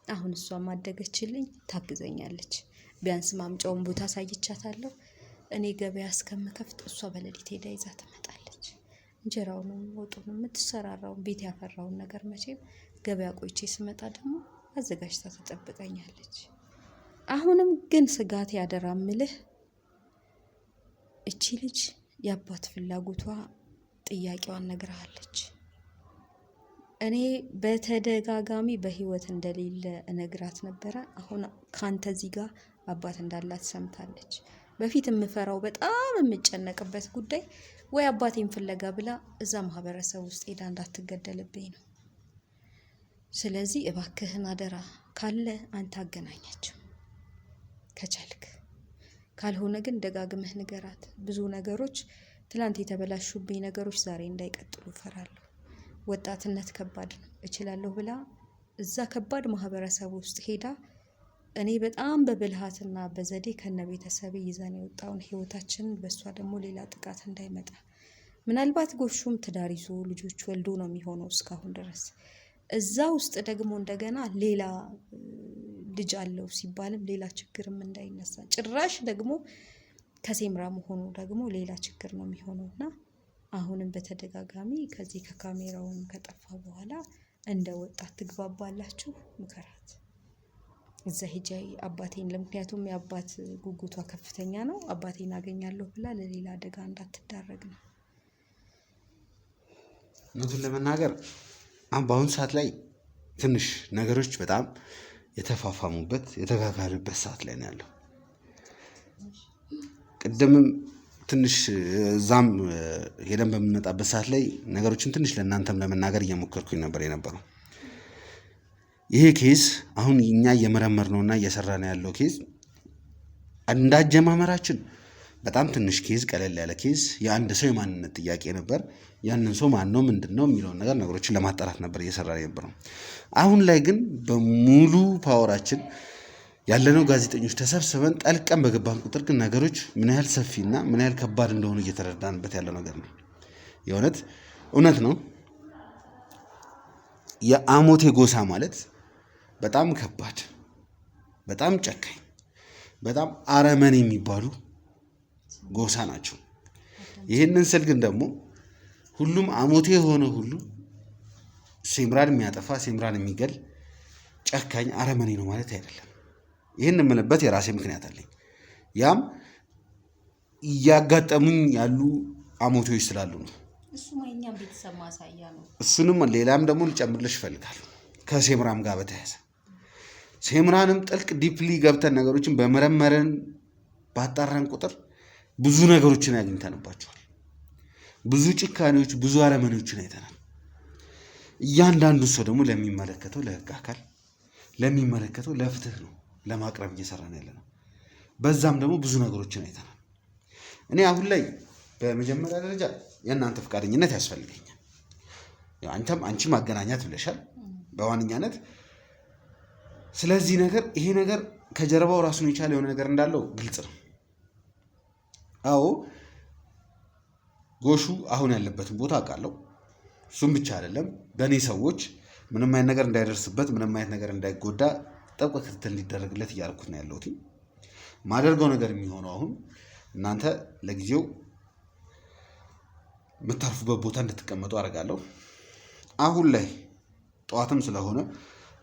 አሁን እሷ ማደገችልኝ ታግዘኛለች። ቢያንስ ማምጫውን ቦታ አሳይቻታለሁ። እኔ ገበያ እስከምከፍት እሷ በሌሊት ሄዳ ይዛ ትመጣለች። እንጀራውንም ወጡንም የምትሰራራውን ቤት ያፈራውን ነገር መቼም ገበያ ቆይቼ ስመጣ ደግሞ አዘጋጅታ ትጠብቀኛለች። አሁንም ግን ስጋት ያደራምልህ እቺ ልጅ የአባት ፍላጎቷ ጥያቄዋን ነግራለች። እኔ በተደጋጋሚ በህይወት እንደሌለ እነግራት ነበረ። አሁን ካንተ እዚህ ጋር አባት እንዳላት ሰምታለች። በፊት የምፈራው በጣም የምጨነቅበት ጉዳይ ወይ አባቴን ፍለጋ ብላ እዛ ማህበረሰብ ውስጥ ሄዳ እንዳትገደልብኝ ነው። ስለዚህ እባክህን አደራ ካለ አንተ አገናኛቸው ከቻልክ፣ ካልሆነ ግን ደጋግመህ ንገራት። ብዙ ነገሮች ትላንት የተበላሹብኝ ነገሮች ዛሬ እንዳይቀጥሉ ፈራለሁ። ወጣትነት ከባድ ነው። እችላለሁ ብላ እዛ ከባድ ማህበረሰብ ውስጥ ሄዳ እኔ በጣም በብልሃትና በዘዴ ከነ ቤተሰብ ይዘን የወጣውን ህይወታችንን በእሷ ደግሞ ሌላ ጥቃት እንዳይመጣ፣ ምናልባት ጎሹም ትዳር ይዞ ልጆች ወልዶ ነው የሚሆነው እስካሁን ድረስ። እዛ ውስጥ ደግሞ እንደገና ሌላ ልጅ አለው ሲባልም ሌላ ችግርም እንዳይነሳ፣ ጭራሽ ደግሞ ከሴምራ መሆኑ ደግሞ ሌላ ችግር ነው የሚሆነውና አሁንም በተደጋጋሚ ከዚህ ከካሜራውን ከጠፋ በኋላ እንደ ወጣት ትግባባላችሁ፣ ምከራት። እዛ ሄጄ አባቴን ለምክንያቱም የአባት ጉጉቷ ከፍተኛ ነው። አባቴን አገኛለሁ ብላ ለሌላ አደጋ እንዳትዳረግ ነው። እውነቱን ለመናገር በአሁኑ ሰዓት ላይ ትንሽ ነገሮች በጣም የተፋፋሙበት የተጋጋሉበት ሰዓት ላይ ነው ያለው። ቅድምም ትንሽ እዛም ሄደን በምንመጣበት ሰዓት ላይ ነገሮችን ትንሽ ለእናንተም ለመናገር እየሞከርኩኝ ነበር የነበረው። ይሄ ኬዝ አሁን እኛ እየመረመር ነውና እየሰራ ነው ያለው ኬዝ እንዳጀማመራችን በጣም ትንሽ ኬዝ፣ ቀለል ያለ ኬዝ የአንድ ሰው የማንነት ጥያቄ ነበር። ያንን ሰው ማን ነው ምንድን ነው የሚለውን ነገር ነገሮችን ለማጣራት ነበር እየሰራ የነበረው። አሁን ላይ ግን በሙሉ ፓወራችን ያለነው ጋዜጠኞች ተሰብስበን ጠልቀን በገባን ቁጥር ግን ነገሮች ምን ያህል ሰፊና ምን ያህል ከባድ እንደሆኑ እየተረዳንበት ያለው ነገር ነው። የእውነት እውነት ነው። የአሞቴ ጎሳ ማለት በጣም ከባድ፣ በጣም ጨካኝ፣ በጣም አረመኔ የሚባሉ ጎሳ ናቸው። ይህንን ስል ግን ደግሞ ሁሉም አሞቴ የሆነ ሁሉ ሴምራን የሚያጠፋ ሴምራን የሚገል ጨካኝ አረመኔ ነው ማለት አይደለም። ይህን የምልበት የራሴ ምክንያት አለኝ። ያም እያጋጠሙኝ ያሉ አሞቴዎች ስላሉ ነው። እሱንም ሌላም ደግሞ ልጨምርልሽ እፈልጋለሁ። ከሴምራም ጋር በተያያዘ ሴምራንም ጥልቅ ዲፕሊ ገብተን ነገሮችን በመረመረን ባጣራን ቁጥር ብዙ ነገሮችን ያግኝተንባቸዋል። ብዙ ጭካኔዎች፣ ብዙ አረመኔዎችን አይተናል። እያንዳንዱ ሰው ደግሞ ለሚመለከተው ለህግ አካል ለሚመለከተው ለፍትህ ነው ለማቅረብ እየሰራን ያለ ነው። በዛም ደግሞ ብዙ ነገሮችን አይተናል። እኔ አሁን ላይ በመጀመሪያ ደረጃ የእናንተ ፈቃደኝነት ያስፈልገኛል። አንቺ ማገናኛት ብለሻል። በዋነኛነት ስለዚህ ነገር ይሄ ነገር ከጀርባው ራሱን የቻለ የሆነ ነገር እንዳለው ግልጽ ነው። አዎ ጎሹ አሁን ያለበትን ቦታ አውቃለሁ። እሱም ብቻ አይደለም፣ በእኔ ሰዎች ምንም አይነት ነገር እንዳይደርስበት፣ ምንም አይነት ነገር እንዳይጎዳ ጥብቅ ክትትል እንዲደረግለት እያልኩት ነው ያለሁት። ማደርገው ነገር የሚሆነው አሁን እናንተ ለጊዜው የምታርፉበት ቦታ እንድትቀመጡ አደርጋለሁ። አሁን ላይ ጠዋትም ስለሆነ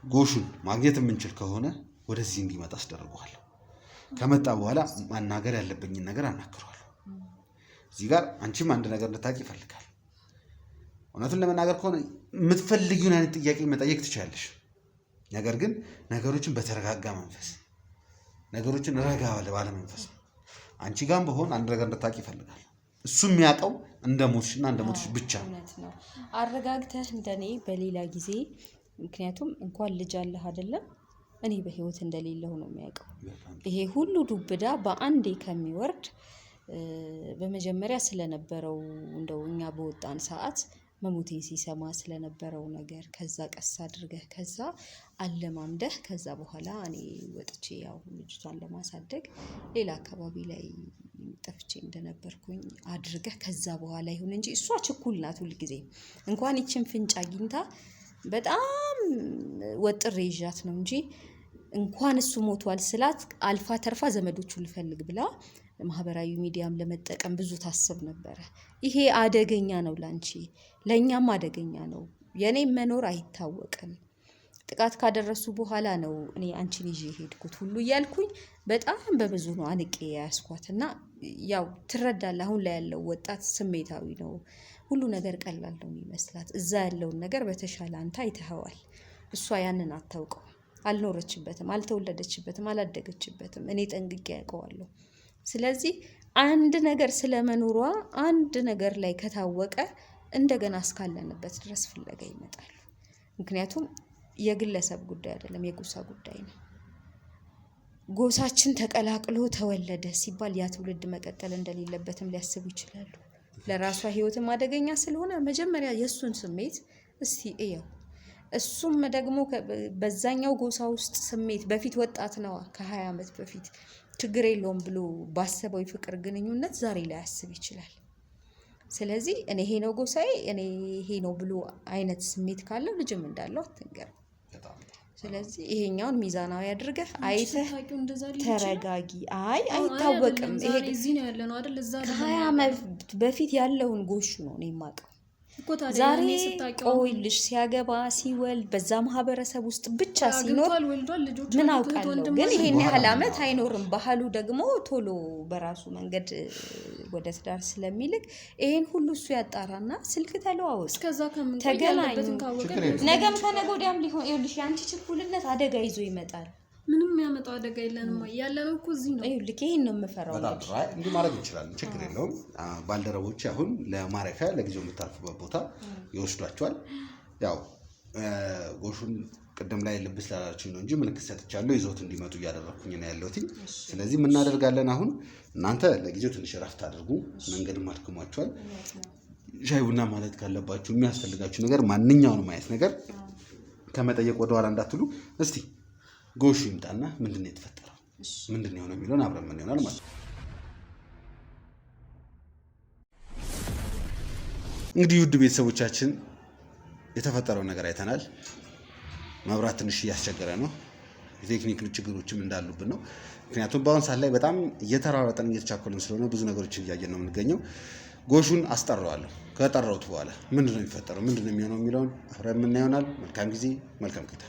ጎሹን ማግኘት የምንችል ከሆነ ወደዚህ እንዲመጣ አስደርገዋለሁ። ከመጣ በኋላ ማናገር ያለብኝን ነገር አናግረዋለሁ። እዚህ ጋር አንቺም አንድ ነገር እንድታውቂ ይፈልጋል። እውነቱን ለመናገር ከሆነ የምትፈልጊውን አይነት ጥያቄ መጠየቅ ትችላለሽ። ነገር ግን ነገሮችን በተረጋጋ መንፈስ፣ ነገሮችን ረጋ ባለ መንፈስ አንቺ ጋርም በሆን አንድ ነገር እንድታውቂ ይፈልጋል። እሱ የሚያውቀው እንደሞትሽና እንደሞትሽ ብቻ ነው። አረጋግተህ እንደኔ በሌላ ጊዜ ምክንያቱም እንኳን ልጅ አለህ አይደለም እኔ በህይወት እንደሌለሁ ነው የሚያውቀው። ይሄ ሁሉ ዱብዳ በአንዴ ከሚወርድ በመጀመሪያ ስለነበረው እንደው እኛ በወጣን ሰዓት መሞቴን ሲሰማ ስለነበረው ነገር ከዛ ቀስ አድርገህ ከዛ አለማምደህ ከዛ በኋላ እኔ ወጥቼ ያው ልጅቷን ለማሳደግ ሌላ አካባቢ ላይ ጠፍቼ እንደነበርኩኝ አድርገህ ከዛ በኋላ ይሁን እንጂ እሷ ችኩል ናት። ሁልጊዜ እንኳን ይችን ፍንጭ አግኝታ በጣም ወጥሬ ይዣት ነው እንጂ እንኳን እሱ ሞቷል ስላት አልፋ ተርፋ ዘመዶቹን ልፈልግ ብላ ማህበራዊ ሚዲያም ለመጠቀም ብዙ ታስብ ነበረ። ይሄ አደገኛ ነው፣ ላንቺ ለኛም አደገኛ ነው። የኔም መኖር አይታወቅም። ጥቃት ካደረሱ በኋላ ነው እኔ አንቺን ይዤ ሄድኩት ሁሉ እያልኩኝ በጣም በብዙ ነው አንቄ ያስኳትና ያው ትረዳለህ። አሁን ላይ ያለው ወጣት ስሜታዊ ነው። ሁሉ ነገር ቀላል ነው የሚመስላት። እዛ ያለውን ነገር በተሻለ አንተ አይተኸዋል። እሷ ያንን አታውቀው፣ አልኖረችበትም፣ አልተወለደችበትም፣ አላደገችበትም። እኔ ጠንቅቄ ያውቀዋለሁ። ስለዚህ አንድ ነገር ስለመኖሯ አንድ ነገር ላይ ከታወቀ እንደገና እስካለንበት ድረስ ፍለጋ ይመጣሉ። ምክንያቱም የግለሰብ ጉዳይ አይደለም፣ የጎሳ ጉዳይ ነው። ጎሳችን ተቀላቅሎ ተወለደ ሲባል ያ ትውልድ መቀጠል እንደሌለበትም ሊያስቡ ይችላሉ። ለራሷ ህይወትም አደገኛ ስለሆነ መጀመሪያ የእሱን ስሜት እስቲ እየው። እሱም ደግሞ በዛኛው ጎሳ ውስጥ ስሜት በፊት ወጣት ነዋ፣ ከ20 ዓመት በፊት ችግር የለውም ብሎ ባሰበው የፍቅር ግንኙነት ዛሬ ላይ ያስብ ይችላል። ስለዚህ እኔ ይሄ ነው ጎሳዬ፣ እኔ ይሄ ነው ብሎ አይነት ስሜት ካለው ልጅም እንዳለው አትንገር። ስለዚህ ይሄኛውን ሚዛናዊ አድርገህ አይተህ ተረጋጊ። አይታወቅም። ይሄ እዚህ ነው ያለ ነው አይደል? እዛ ከ20 ዓመት በፊት ያለውን ጎሹ ነው እኔ የማውቀው። ዛሬ ቆይልሽ ሲያገባ ሲወልድ በዛ ማህበረሰብ ውስጥ ብቻ ሲኖር ምን አውቃለሁ። ግን ይሄን ያህል ዓመት አይኖርም። ባህሉ ደግሞ ቶሎ በራሱ መንገድ ወደ ትዳር ስለሚልክ ይሄን ሁሉ እሱ ያጣራና ስልክ ተለዋወጥ፣ ተገናኙ። ነገም ከነገ ወዲያም ሊሆን ይኸውልሽ፣ የአንቺ ችኩልነት አደጋ ይዞ ይመጣል። ምንም የሚያመጣው አደጋ የለንም። ያለነው እኮ እዚህ ነው። ይኸውልህ ይሄን ነው የምፈራው። እንዲህ ማድረግ እንችላለን፣ ችግር የለውም። ባልደረቦች አሁን ለማረፊያ ለጊዜው የምታርፉበት ቦታ ይወስዷቸዋል። ያው ጎሹን ቅድም ላይ ልብ ስላላችሁኝ ነው እንጂ ምልክት ሰጥቻለሁ። ይዞት እንዲመጡ እያደረኩኝ ነው ያለሁት። ስለዚህ ምን እናደርጋለን አሁን? እናንተ ለጊዜው ትንሽ እረፍት አድርጉ። መንገድም አድክሟችኋል። ሻይ ቡና ማለት ካለባችሁ የሚያስፈልጋችሁ ነገር ማንኛውንም አይነት ነገር ከመጠየቅ ወደኋላ እንዳትሉ። እስቲ ጎሹ ይምጣና ምንድን ነው የተፈጠረው፣ ምንድን ነው የሆነው የሚለውን አብረን ምን ይሆናል ማለት ነው። እንግዲህ ውድ ቤተሰቦቻችን የተፈጠረውን ነገር አይተናል። መብራት ትንሽ እያስቸገረ ነው። የቴክኒክ ችግሮችም እንዳሉብን ነው። ምክንያቱም በአሁን ሰዓት ላይ በጣም እየተራራጠን እየተቻኮልን ስለሆነ ብዙ ነገሮችን እያየን ነው የምንገኘው። ጎሹን አስጠራዋለሁ። ከጠራሁት በኋላ ምንድን ነው የሚፈጠረው፣ ምንድን ነው የሚሆነው የሚለውን አብረን የምናየው ይሆናል። መልካም ጊዜ፣ መልካም ቆይታ።